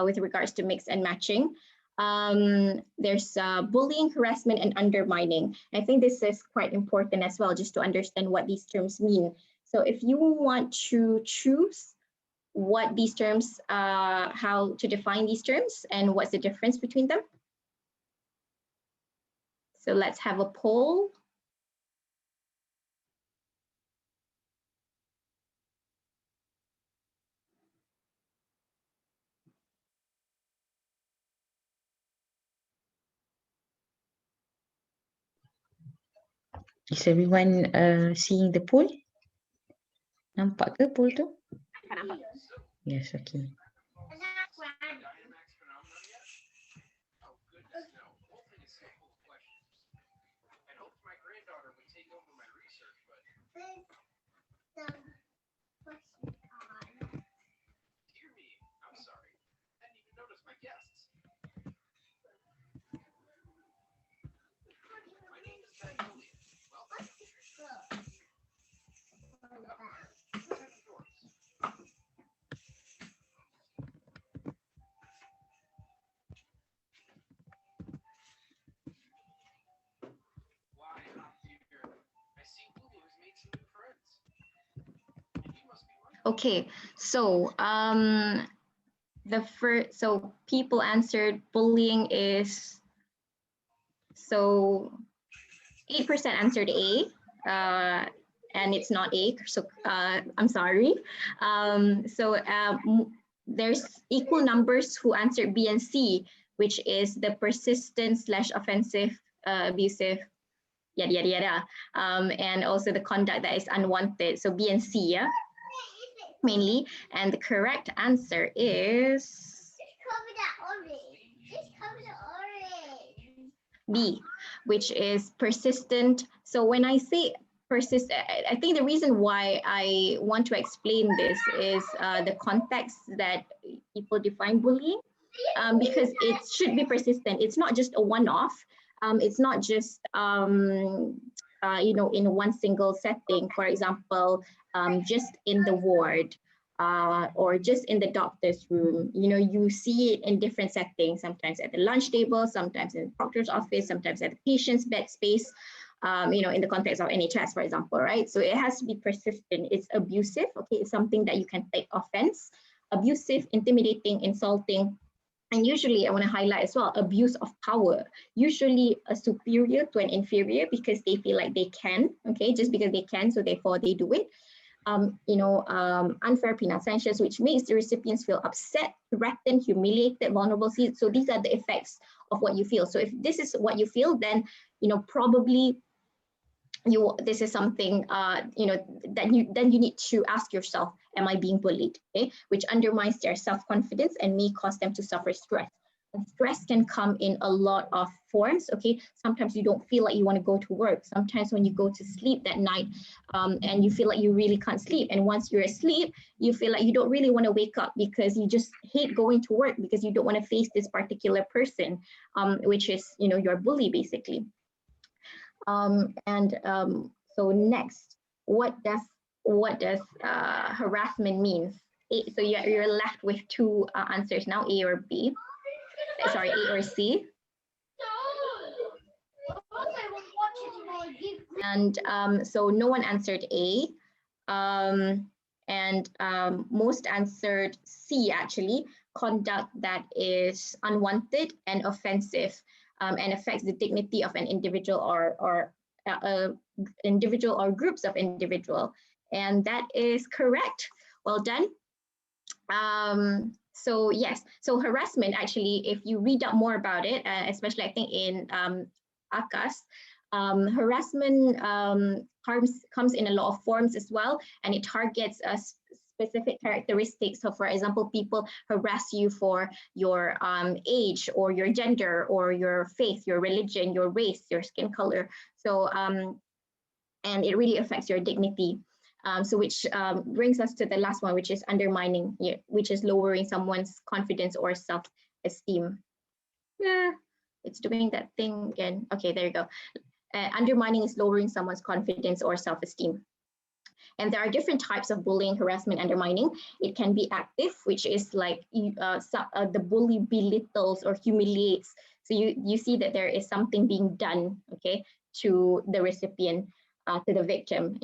with regards to mix and matching. There's bullying, harassment, and undermining. I think this is quite important as well, just to understand what these terms mean. So if you want to choose what these terms, how to define these terms and what's the difference between them. So let's have a poll. Is everyone seeing the poll? Nampak ke poll tu? Nampak. Yes, okay. Okay, so people answered bullying is, so 8% answered A, and it's not A, so I'm sorry. There's equal numbers who answered B and C, which is the persistent / offensive, abusive, yada, yada, yada. And also the conduct that is unwanted. So B and C, yeah, mainly. And the correct answer is B, which is persistent. So when I say persistent, I think the reason why I want to explain this is the context that people define bullying, because it should be persistent. It's not just a one-off. It's not just in one single setting. For example, just in the ward, or just in the doctor's room. You see it in different settings, sometimes at the lunch table, sometimes in the doctor's office, sometimes at the patient's bed space, in the context of NHS, for example, right? So it has to be persistent. It's abusive, okay? It's something that you can take offense. Abusive, intimidating, insulting. And usually I want to highlight as well, abuse of power, usually a superior to an inferior because they feel like they can, okay? Just because they can, so therefore they do it. Unfair penal sanctions, which makes the recipients feel upset, threatened, humiliated, vulnerable. So these are the effects of what you feel. So if this is what you feel, then probably this is something that you need to ask yourself, am I being bullied? Okay, which undermines their self-confidence and may cause them to suffer stress. And stress can come in a lot of forms. Okay, sometimes you don't feel like you want to go to work. Sometimes when you go to sleep that night, and you feel like you really can't sleep, and once you're asleep, you feel like you don't really want to wake up because you just hate going to work because you don't want to face this particular person, which is your bully basically. So next, what does harassment means? So you're left with two answers now, A or B. Sorry, A or C. And so no one answered A, and most answered C actually, conduct that is unwanted and offensive, and affects the dignity of an individual or individual or groups of individual. And that is correct. Well done. So yes, so harassment, actually, if you read up more about it, especially I think in ACAS, harassment comes in a lot of forms as well, and it targets a specific characteristics. So for example, people harass you for your age or your gender or your faith, your religion, your race, your skin color. So, and it really affects your dignity. So which brings us to the last one, which is undermining, which is lowering someone's confidence or self-esteem. Yeah, it's doing that thing again. Okay, there you go. Undermining is lowering someone's confidence or self-esteem. And there are different types of bullying, harassment, undermining. It can be active, which is like the bully belittles or humiliates. So you see that there is something being done, okay, to the recipient, to the victim,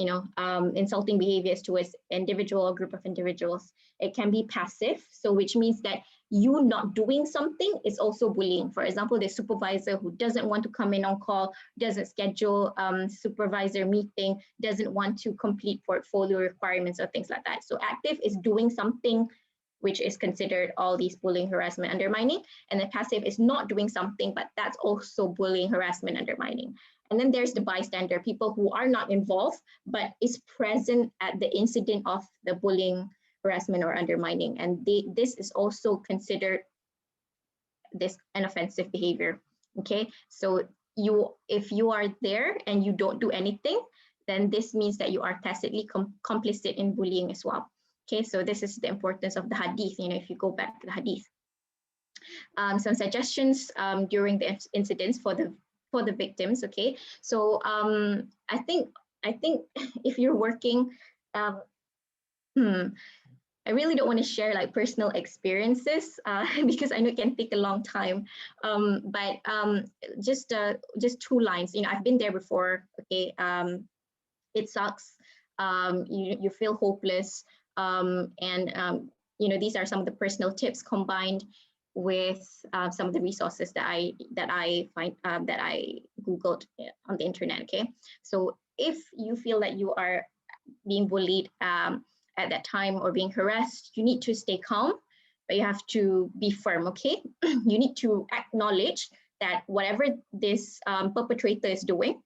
insulting behaviors towards individual or group of individuals. It can be passive, so which means that you not doing something is also bullying. For example, the supervisor who doesn't want to come in on call, doesn't schedule supervisor meeting, doesn't want to complete portfolio requirements or things like that. So active is doing something, which is considered all these bullying, harassment, undermining. And then passive is not doing something, but that's also bullying, harassment, undermining. And then there's the bystander, people who are not involved, but is present at the incident of the bullying, harassment, or undermining. And this is also considered an offensive behavior, okay? So if you are there and you don't do anything, then this means that you are tacitly complicit in bullying as well. Okay, so this is the importance of the hadith, if you go back to the hadith. Some suggestions during the incidents for the victims, okay? So I think if you're working, I really don't want to share like personal experiences because I know it can take a long time. But just 2 lines. I've been there before. Okay, it sucks. You feel hopeless, and these are some of the personal tips combined with some of the resources that I find that I googled on the internet. Okay, so if you feel that you are being bullied at that time or being harassed, you need to stay calm, but you have to be firm. Okay, you need to acknowledge that whatever this perpetrator is doing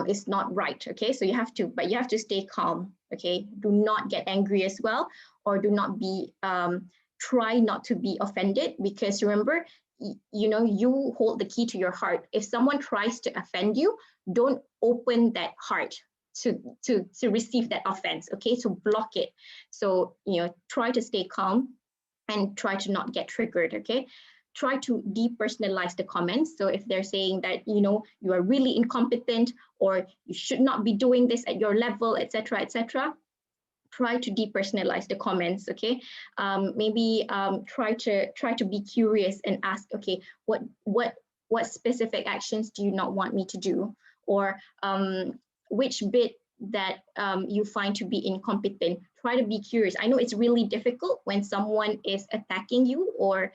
is not right. Okay, so you have to stay calm. Okay, do not get angry as well, or do not be try not to be offended, because remember, you hold the key to your heart. If someone tries to offend you, don't open that heart to receive that offense. Okay, so block it. So try to stay calm and try to not get triggered. Okay, try to depersonalize the comments. So if they're saying that you are really incompetent, or you should not be doing this at your level, etc., etc., try to depersonalize the comments. Okay, maybe try to be curious and ask, okay, what specific actions do you not want me to do, or which bit that you find to be incompetent. Try to be curious. I know it's really difficult when someone is attacking you or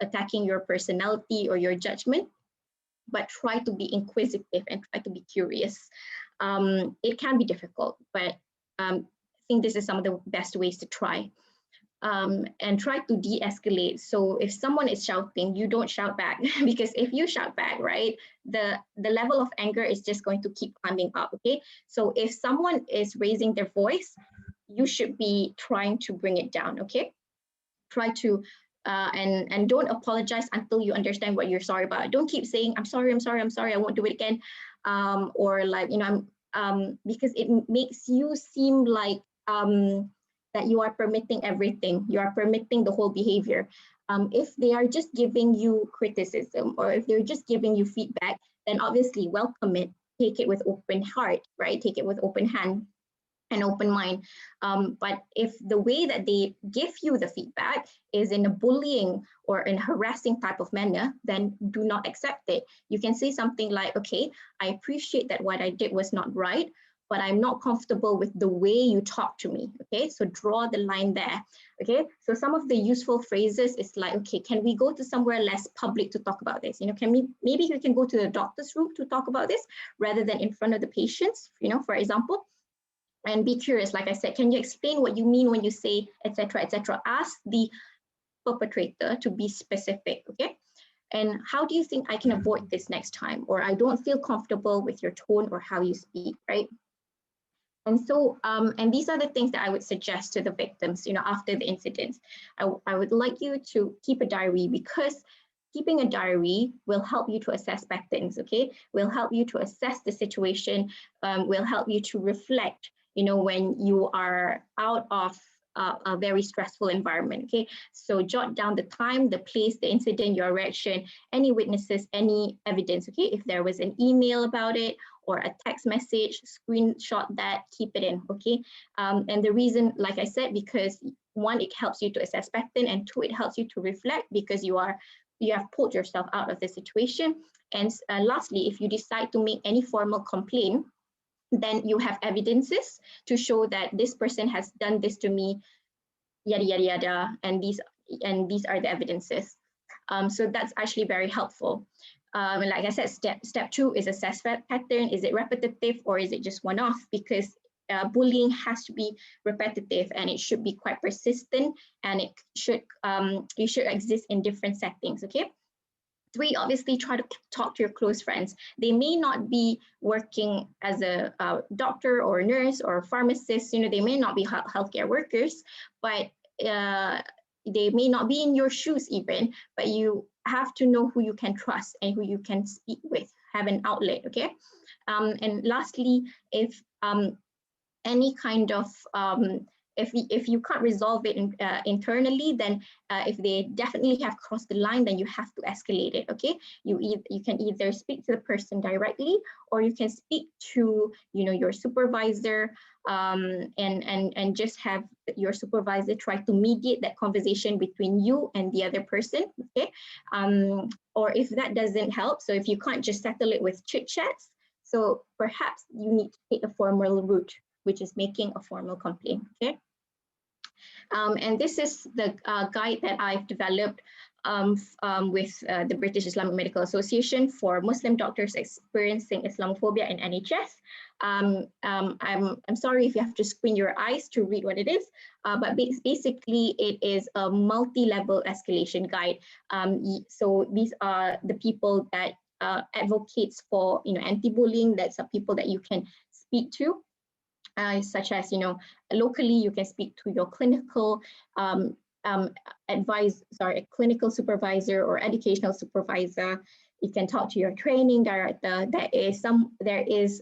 attacking your personality or your judgment, but try to be inquisitive and try to be curious. It can be difficult, but I think this is some of the best ways to try. And try to de-escalate. So if someone is shouting, you don't shout back, because if you shout back, right, the level of anger is just going to keep climbing up. Okay, so if someone is raising their voice, you should be trying to bring it down. Okay, try to and don't apologize until you understand what you're sorry about. Don't keep saying I'm sorry, I won't do it again, or like because it makes you seem like that you are permitting everything. You are permitting the whole behavior. If they are just giving you criticism, or if they're just giving you feedback, then obviously welcome it. Take it with open heart, right? Take it with open hand and open mind. But if the way that they give you the feedback is in a bullying or in harassing type of manner, then do not accept it. You can say something like, okay, I appreciate that what I did was not right, but I'm not comfortable with the way you talk to me. Okay, so draw the line there. Okay, so some of the useful phrases is like, okay, can we go to somewhere less public to talk about this? Maybe we can go to the doctor's room to talk about this rather than in front of the patients, for example. And be curious, like I said, can you explain what you mean when you say, etc., etc.? Ask the perpetrator to be specific, okay? And how do you think I can avoid this next time? Or I don't feel comfortable with your tone or how you speak, right? And so, and these are the things that I would suggest to the victims, after the incident. I would like you to keep a diary, because keeping a diary will help you to assess patterns, okay? Will help you to assess the situation, will help you to reflect, when you are out of a very stressful environment, okay? So jot down the time, the place, the incident, your reaction, any witnesses, any evidence, okay? If there was an email about it or a text message, screenshot that, keep it in, okay? And the reason, like I said, because one, it helps you to assess pattern, and two, it helps you to reflect, because you have pulled yourself out of the situation. And lastly, if you decide to make any formal complaint, then you have evidences to show that this person has done this to me, yada, yada, yada, and these are the evidences. So that's actually very helpful. Like I said, step 2 is assess pattern. Is it repetitive or is it just one-off? Because bullying has to be repetitive, and it should be quite persistent, and it should exist in different settings, okay? 3, obviously try to talk to your close friends. They may not be working as a doctor or a nurse or a pharmacist, they may not be healthcare workers, but they may not be in your shoes even, but you have to know who you can trust and who you can speak with, have an outlet, okay? And lastly, if any kind of if you can't resolve it internally, then if they definitely have crossed the line, then you have to escalate it, okay? You can either speak to the person directly, or you can speak to your supervisor, and just have your supervisor try to mediate that conversation between you and the other person, okay? Or if that doesn't help, so if you can't just settle it with chit chats, so perhaps you need to take a formal route, which is making a formal complaint, okay? And this is the guide that I've developed with the British Islamic Medical Association for Muslim doctors experiencing Islamophobia in NHS. I'm sorry if you have to squint your eyes to read what it is, but basically it is a multi-level escalation guide. So these are the people that advocates for anti-bullying. That's the people that you can speak to. Such as, locally, you can speak to your clinical clinical supervisor or educational supervisor. You can talk to your training director. There is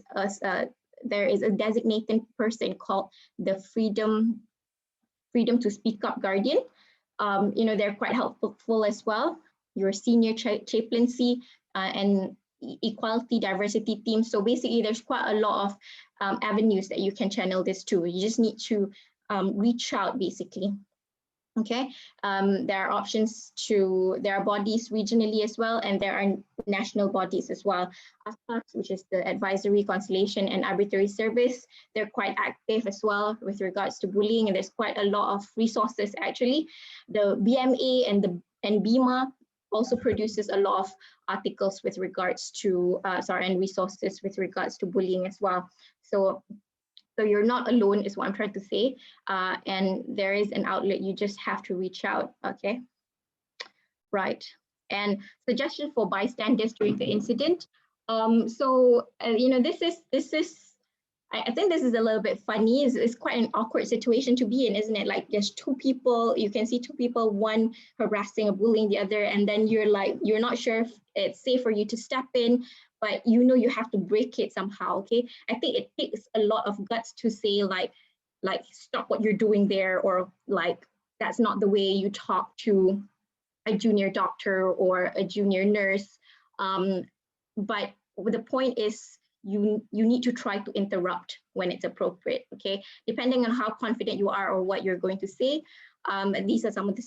a designated person called the Freedom to Speak Up Guardian. They're quite helpful as well. Your senior chaplaincy and equality diversity team. So basically there's quite a lot of avenues that you can channel this to. You just need to reach out, basically. Okay, there are options there are bodies regionally as well, and there are national bodies as well. AFAS, which is the Advisory, Conciliation and Arbitrary Service, they're quite active as well with regards to bullying, and there's quite a lot of resources actually. The BMA and BIMA also produces a lot of articles with regards to, and resources with regards to bullying as well. So you're not alone is what I'm trying to say. And there is an outlet, you just have to reach out, okay? Right, and suggestion for bystanders during the incident. This is, I think this is a little bit funny. It's quite an awkward situation to be in, isn't it? Like there's two people, you can see two people, one harassing or bullying the other, and then you're not sure if it's safe for you to step in, but you have to break it somehow, okay? I think it takes a lot of guts to say like stop what you're doing there, or like that's not the way you talk to a junior doctor or a junior nurse. But the point is, you need to try to interrupt when it's appropriate, okay? Depending on how confident you are or what you're going to say. These are some of the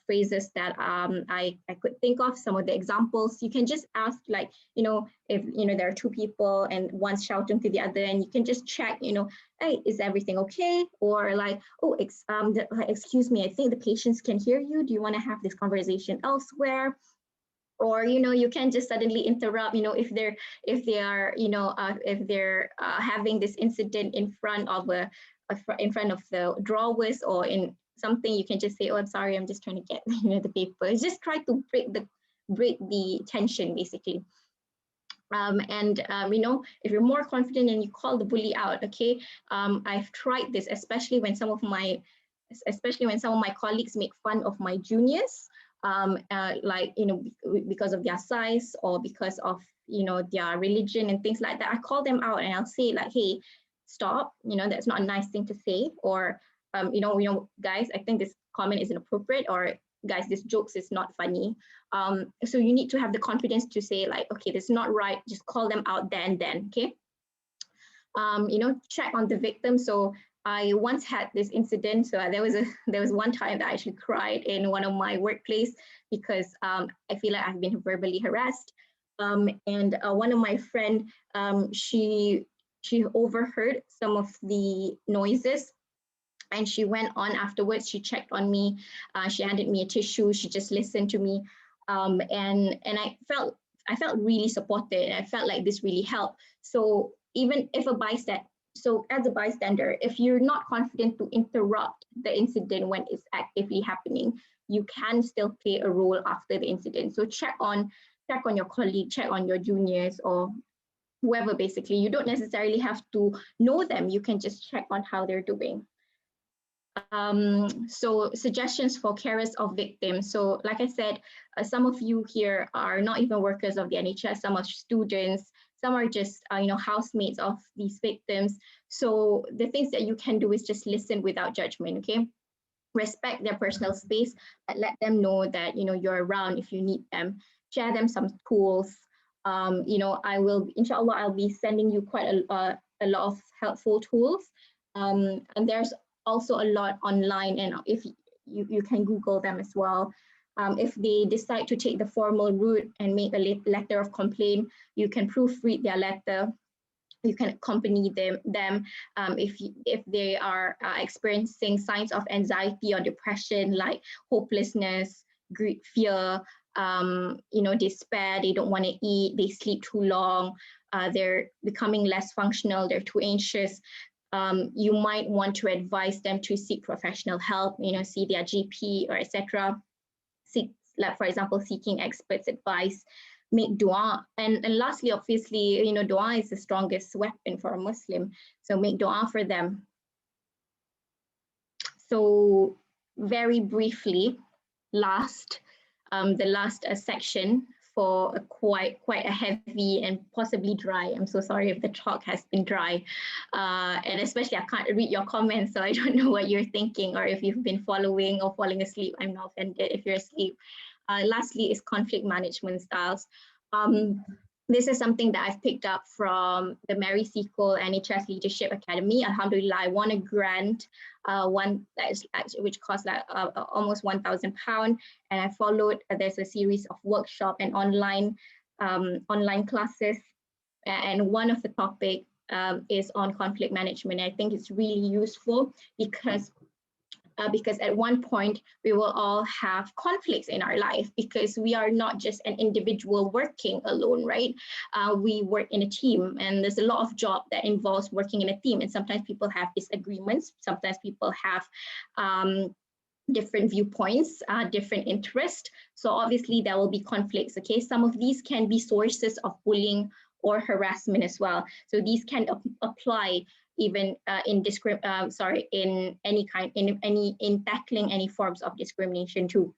phrases that I could think of, some of the examples. You can just ask, like, if there are two people and one's shouting to the other, and you can just check, hey, is everything okay? Or like, oh, excuse me, I think the patients can hear you. Do you want to have this conversation elsewhere? Or you can just suddenly interrupt, if they are if they're having this incident in front of in front of the drawers or in something, you can just say, oh, I'm sorry, I'm just trying to get the papers. Just try to break the tension, basically. If you're more confident and you call the bully out, okay, I've tried this, especially when some of my colleagues make fun of my juniors, because of their size or because of their religion and things like that. I call them out and I'll say like, hey, stop, that's not a nice thing to say, or guys, I think this comment is inappropriate, or guys, this jokes is not funny. So you need to have the confidence to say like, okay, this is not right, just call them out there and then, okay? Check on the victim. So I once had this incident. So there was one time that I actually cried in one of my workplace because I feel like I've been verbally harassed. And one of my friend, she overheard some of the noises, and she went on afterwards. She checked on me. She handed me a tissue. She just listened to me, and I felt really supported. I felt like this really helped. So even if as a bystander, if you're not confident to interrupt the incident when it's actively happening, you can still play a role after the incident. So check on your colleague, check on your juniors or whoever. Basically, you don't necessarily have to know them. You can just check on how they're doing. So suggestions for carers of victims. So like I said, some of you here are not even workers of the NHS, some are students, some are just housemates of these victims. So the things that you can do is just listen without judgment, okay? Respect their personal space, but let them know that you're around if you need them. Share them some tools. Inshallah, I'll be sending you quite a lot of helpful tools. And there's also a lot online, and if you can Google them as well. If they decide to take the formal route and make a letter of complaint, you can proofread their letter. You can accompany them if they are experiencing signs of anxiety or depression, like hopelessness, grief, fear, despair. They don't want to eat. They sleep too long. They're becoming less functional. They're too anxious. You might want to advise them to seek professional help, see their GP or etc. Like for example, seeking experts' advice, make dua. And lastly, obviously, dua is the strongest weapon for a Muslim. So make dua for them. So very briefly, the last section for quite a heavy and possibly dry. I'm so sorry if the talk has been dry. And especially I can't read your comments, so I don't know what you're thinking, or if you've been following or falling asleep. I'm not offended if you're asleep. Lastly is conflict management styles. This is something that I've picked up from the Mary Seacole NHS Leadership Academy. Alhamdulillah, I won a grant, which cost like almost £1,000, and I followed. There's a series of workshop and online classes, and one of the topic is on conflict management. I think it's really useful because at one point we will all have conflicts in our life, because we are not just an individual working alone, right? We work in a team, and there's a lot of job that involves working in a team, and sometimes people have disagreements, sometimes people have different viewpoints, different interests. So obviously there will be conflicts, okay? Some of these can be sources of bullying or harassment as well. So these can apply even in tackling any forms of discrimination too.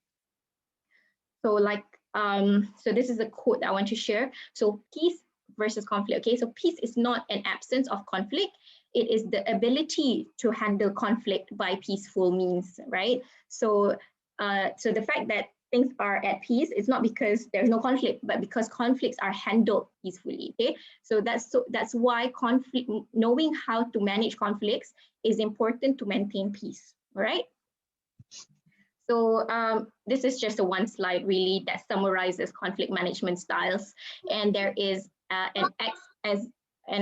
So so this is a quote that I want to share. So peace versus conflict. Okay, so peace is not an absence of conflict. It is the ability to handle conflict by peaceful means, right? So the fact that things are at peace, it's not because there's no conflict, but because conflicts are handled peacefully. Okay, so that's why conflict, knowing how to manage conflicts, is important to maintain peace. All right. So this is just a one slide really that summarizes conflict management styles, and there is an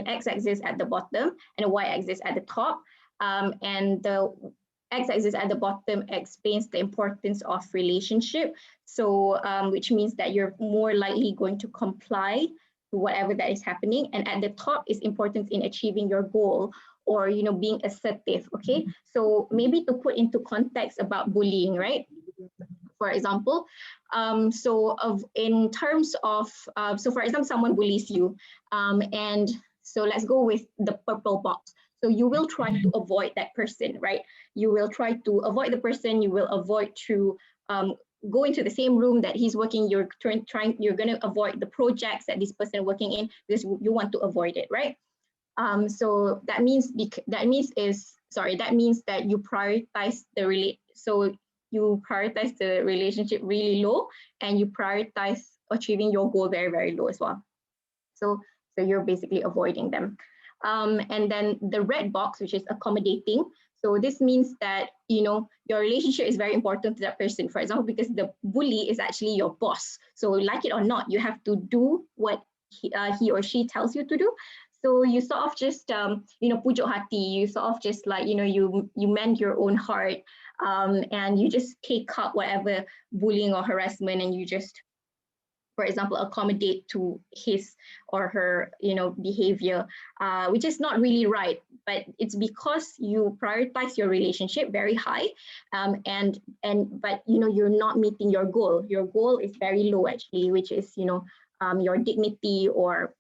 x-axis at the bottom and a y-axis at the top, and the x-axis at the bottom explains the importance of relationship. So which means that you're more likely going to comply to whatever that is happening. And at the top is importance in achieving your goal, or being assertive. Okay, so maybe to put into context about bullying, right? For example, in terms of, so for example, someone bullies you, and so let's go with the purple box. So you will try to avoid that person, right? You will try to avoid the person. You will avoid to go into the same room that he's working. You're going to avoid the projects that this person working in because you want to avoid it, right? So that means that means that you prioritize you prioritize the relationship really low, and you prioritize achieving your goal very, very low as well. So you're basically avoiding them. And then the red box, which is accommodating. So this means that, your relationship is very important to that person, for example, because the bully is actually your boss. So like it or not, you have to do what he or she tells you to do. So you sort of just, pujuk hati, you sort of just like, you mend your own heart, and you just take up whatever bullying or harassment, and you just, for example, accommodate to his or her, behavior, which is not really right, but it's because you prioritize your relationship very high, but you're not meeting your goal. Your goal is very low actually, which is your dignity or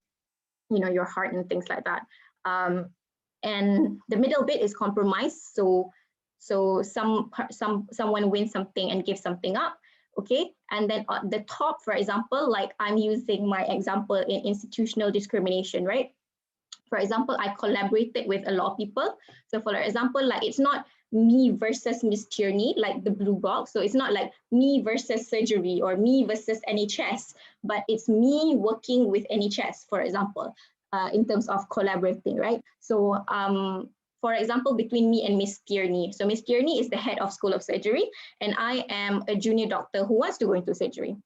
your heart and things like that. And the middle bit is compromise. So someone wins something and gives something up. Okay, and then at the top, for example, like I'm using my example in institutional discrimination, right? For example, I collaborated with a lot of people. So for example, like it's not me versus Miss Tierney, like the blue box. So it's not like me versus surgery or me versus NHS, but it's me working with NHS, for example, in terms of collaborating, right? So for example, between me and Miss Tierney. So Miss Tierney is the head of School of Surgery, and I am a junior doctor who wants to go into surgery.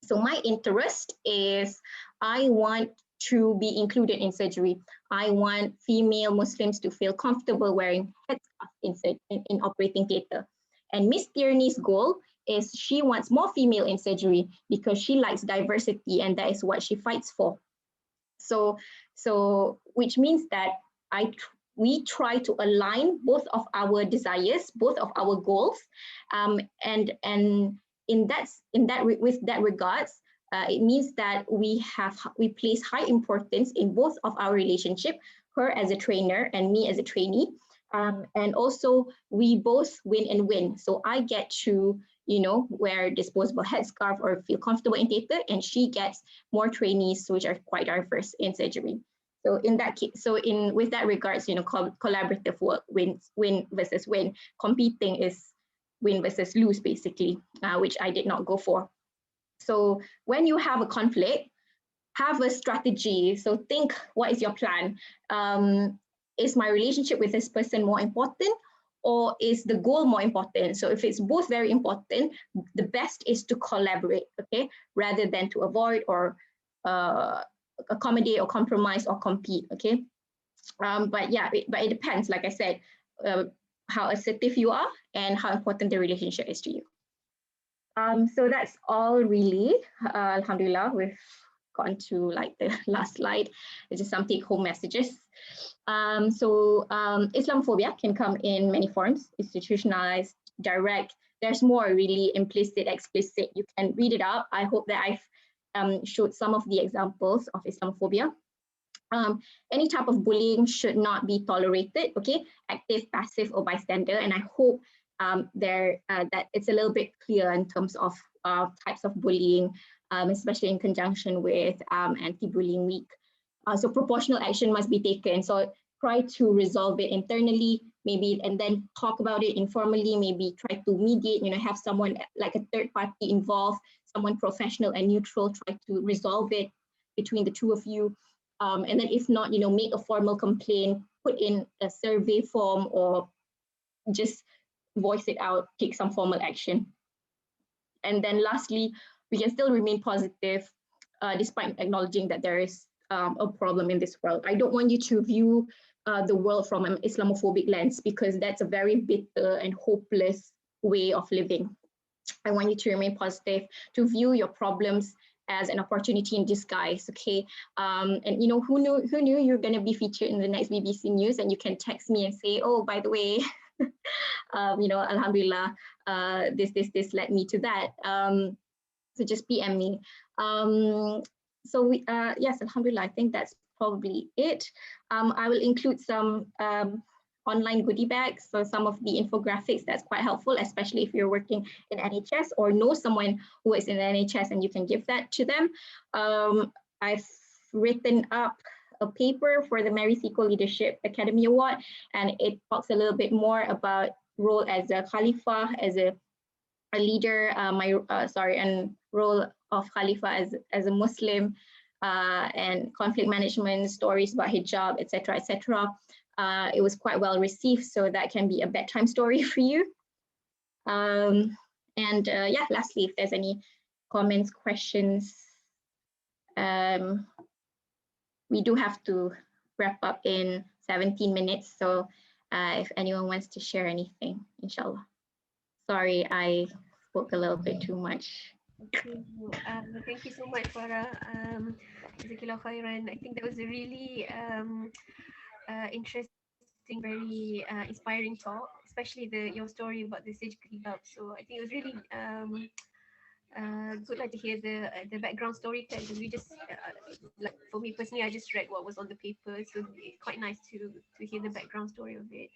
So my interest is I want to be included in surgery. I want female Muslims to feel comfortable wearing headscarf in operating theatre. And Miss Tierney's goal is she wants more female in surgery because she likes diversity, and that is what she fights for. So which means that we try to align both of our desires, both of our goals, and with that regards, it means that we place high importance in both of our relationship, her as a trainer and me as a trainee, and also we both win and win. So I get to wear disposable headscarf or feel comfortable in theatre, and she gets more trainees which are quite diverse in surgery. So in that case, with that regards, collaborative work, win versus win. Competing is win versus lose, basically, which I did not go for. So when you have a conflict, have a strategy. So think, what is your plan? Is my relationship with this person more important, or is the goal more important? So if it's both very important, the best is to collaborate, okay, rather than to avoid or accommodate or compromise or compete, okay? But it depends, like I said, how assertive you are and how important the relationship is to you. So that's all really. Alhamdulillah, we've gotten to like the last slide. It's just some take-home messages. Islamophobia can come in many forms: institutionalized, direct. There's more really implicit, explicit. You can read it out. I hope that I've showed some of the examples of Islamophobia. Any type of bullying should not be tolerated, okay? Active, passive, or bystander. And I hope that it's a little bit clear in terms of types of bullying, especially in conjunction with Anti-Bullying Week. So proportional action must be taken. So try to resolve it internally, maybe, and then talk about it informally, maybe try to mediate, have someone like a third party involved, someone professional and neutral, try to resolve it between the two of you. And then if not, make a formal complaint, put in a survey form, or just voice it out, take some formal action. And then lastly, we can still remain positive despite acknowledging that there is a problem in this world. I don't want you to view the world from an Islamophobic lens, because that's a very bitter and hopeless way of living. I want you to remain positive, to view your problems as an opportunity in disguise, okay? And you know, who knew you're gonna be featured in the next BBC News, and you can text me and say, oh, by the way, you know, Alhamdulillah, this led me to that. So just PM me. Yes, Alhamdulillah, I think that's probably it. I will include some online goodie bags. So some of the infographics, that's quite helpful, especially if you're working in NHS or know someone who is in the NHS, and you can give that to them. I've written up a paper for the Mary Seacole Leadership Academy Award, and it talks a little bit more about role as a Khalifa, as a leader, and role of Khalifa as a Muslim, and conflict management, stories about hijab, etc., etc. It was quite well received, so that can be a bedtime story for you. Yeah, lastly, if there's any comments, questions, we do have to wrap up in 17 minutes. So if anyone wants to share anything, inshallah. Sorry, I spoke a little bit too much. Thank you so much, Farah. Jazakallah khairan. I think that was a really interesting, very inspiring talk, especially your story about the surgical hijab. So I think it was really good, like, to hear the background story, because we just like, for me personally, I just read what was on the paper, so it's quite nice to hear the background story of it.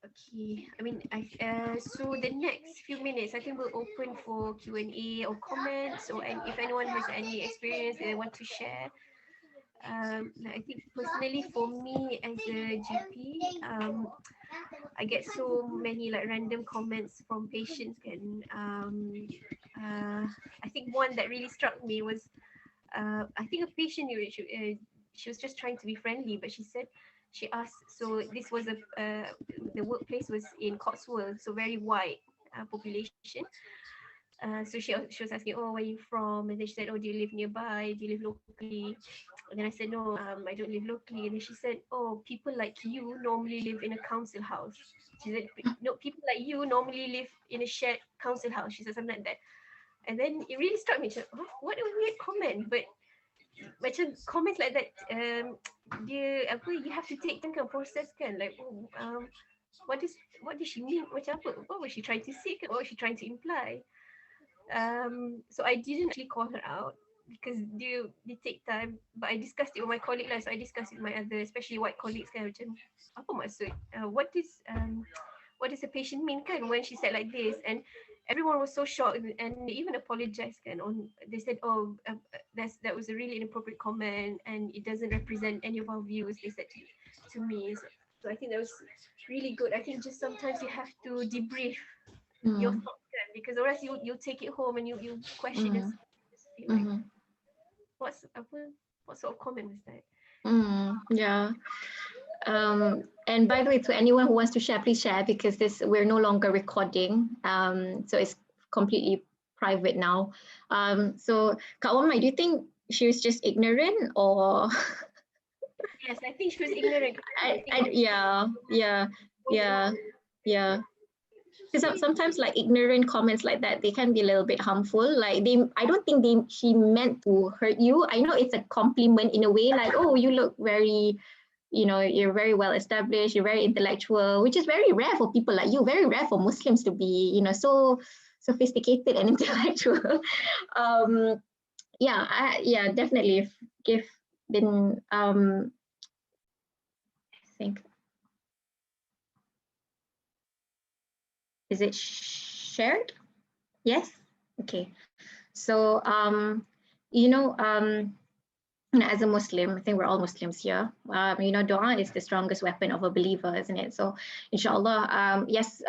Okay, I mean, so the next few minutes, I think we'll open for Q&A or comments, or if anyone has any experience they want to share. I think personally for me as a GP, I get so many like random comments from patients, and I think one that really struck me was, I think a patient, she was just trying to be friendly, but she asked, so this was the workplace was in Cotswold, so very white population. So she was asking, oh, where are you from? And then she said, oh, do you live nearby? Do you live locally? And then I said, no, I don't live locally. And then she said, oh, people like you normally live in a council house. She said, no, people like you normally live in a shared council house. She said something like that. And then it really struck me. She said, oh, what a weird comment. But macam comments like that, you have to take time to process kan, like, what did she mean, macam apa, what was she trying to say, what was she trying to imply. So I didn't actually call her out because they take time, but I discussed it with my colleague lah. So I discussed it with my other, especially white colleagues kan, macam apa maksud, what does the patient mean kan when she said like this. And everyone was so shocked, and they even apologized kan. They said, oh, that was a really inappropriate comment, and it doesn't represent any of our views, they said to me. So I think that was really good. I think just sometimes you have to debrief your thoughts kan, because or else you take it home and you question yourself. Just feel like, what sort of comment was that? Yeah. And by the way, to anyone who wants to share, please share, because we're no longer recording, so it's completely private now. So Kak Wamai, do you think she was just ignorant, or? Yes, I think she was ignorant. Yeah. Because sometimes like ignorant comments like that, they can be a little bit harmful. Like I don't think she meant to hurt you. I know it's a compliment in a way, like, oh, you look very, you're very well established, you're very intellectual, which is very rare for people like you, very rare for Muslims to be, so sophisticated and intellectual. Yeah, definitely. If been, I think, is it shared? Yes. Okay. So, as a Muslim, I think we're all Muslims here. Dua is the strongest weapon of a believer, isn't it? So, inshallah, yes,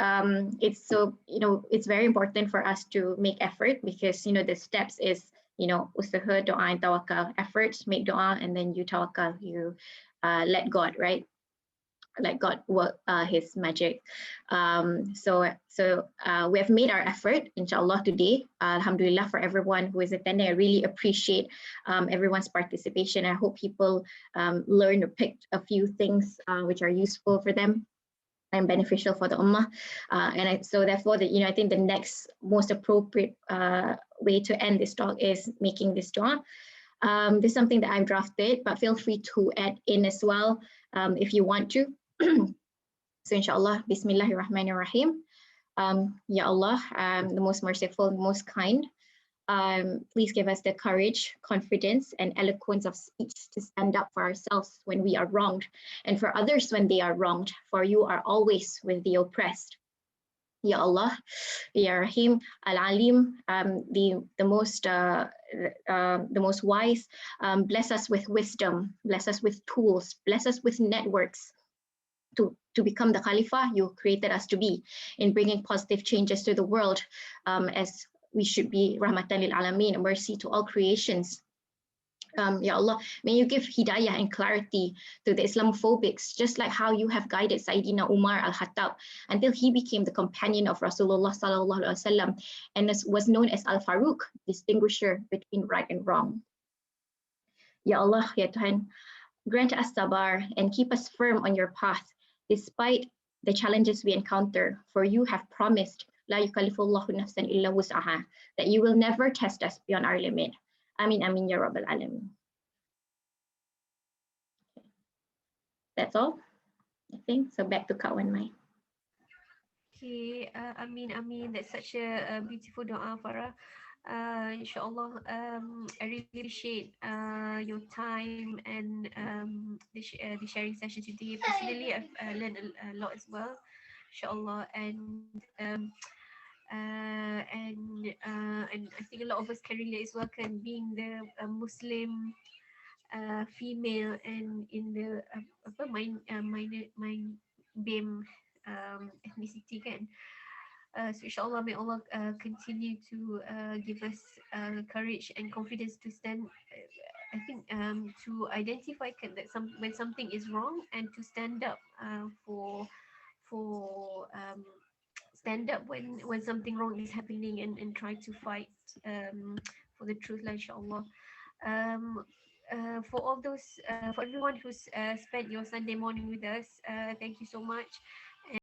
it's very important for us to make effort, because, the steps is, usaha, dua, and tawakkal. Effort, make dua, and then you tawakkal, you let God, right? let God work His magic. We have made our effort, inshallah, today. Alhamdulillah for everyone who is attending. I really appreciate everyone's participation. I hope people learned or picked a few things which are useful for them and beneficial for the ummah. So therefore, I think the next most appropriate way to end this talk is making this dua. This is something that I've drafted, but feel free to add in as well if you want to. So inshallah, Bismillahirrahmanirrahim. Ya Allah, the most merciful, the most kind. Please give us the courage, confidence, and eloquence of speech to stand up for ourselves when we are wronged, and for others when they are wronged, for you are always with the oppressed. Ya Allah, Ya Rahim, Al-Alim, the most wise, bless us with wisdom, bless us with tools, bless us with networks to become the Khalifa you created us to be, in bringing positive changes to the world, as we should be Rahmatan lil Alameen, mercy to all creations. Ya Allah, may you give hidayah and clarity to the Islamophobics, just like how you have guided Sayyidina Umar al-Khattab until he became the companion of Rasulullah sallallahu alaihi wasallam and was known as Al-Faruq, distinguisher between right and wrong. Ya Allah, Ya Tuhan, grant us sabar and keep us firm on your path despite the challenges we encounter, for you have promised La yukallifullahu nafsan illa wus'aha, that you will never test us beyond our limit. Amin, amin, ya Rabbal Alamin. That's all, I think. So back to Kak Wan Mai. Okay, Amin, Amin. That's such a beautiful doa, Farah. Inshallah, I really appreciate your time and the sharing session today. Personally, I've learned a lot as well, inshallah, and I think a lot of us can relate as well. Can being the Muslim female and in the mind BIM ethnicity kan. So inshallah may Allah continue to give us courage and confidence to stand. I think to identify that when something is wrong and to stand up for stand up when something wrong is happening and try to fight for the truth, lah, inshallah. For all those, for everyone who's spent your Sunday morning with us, thank you so much.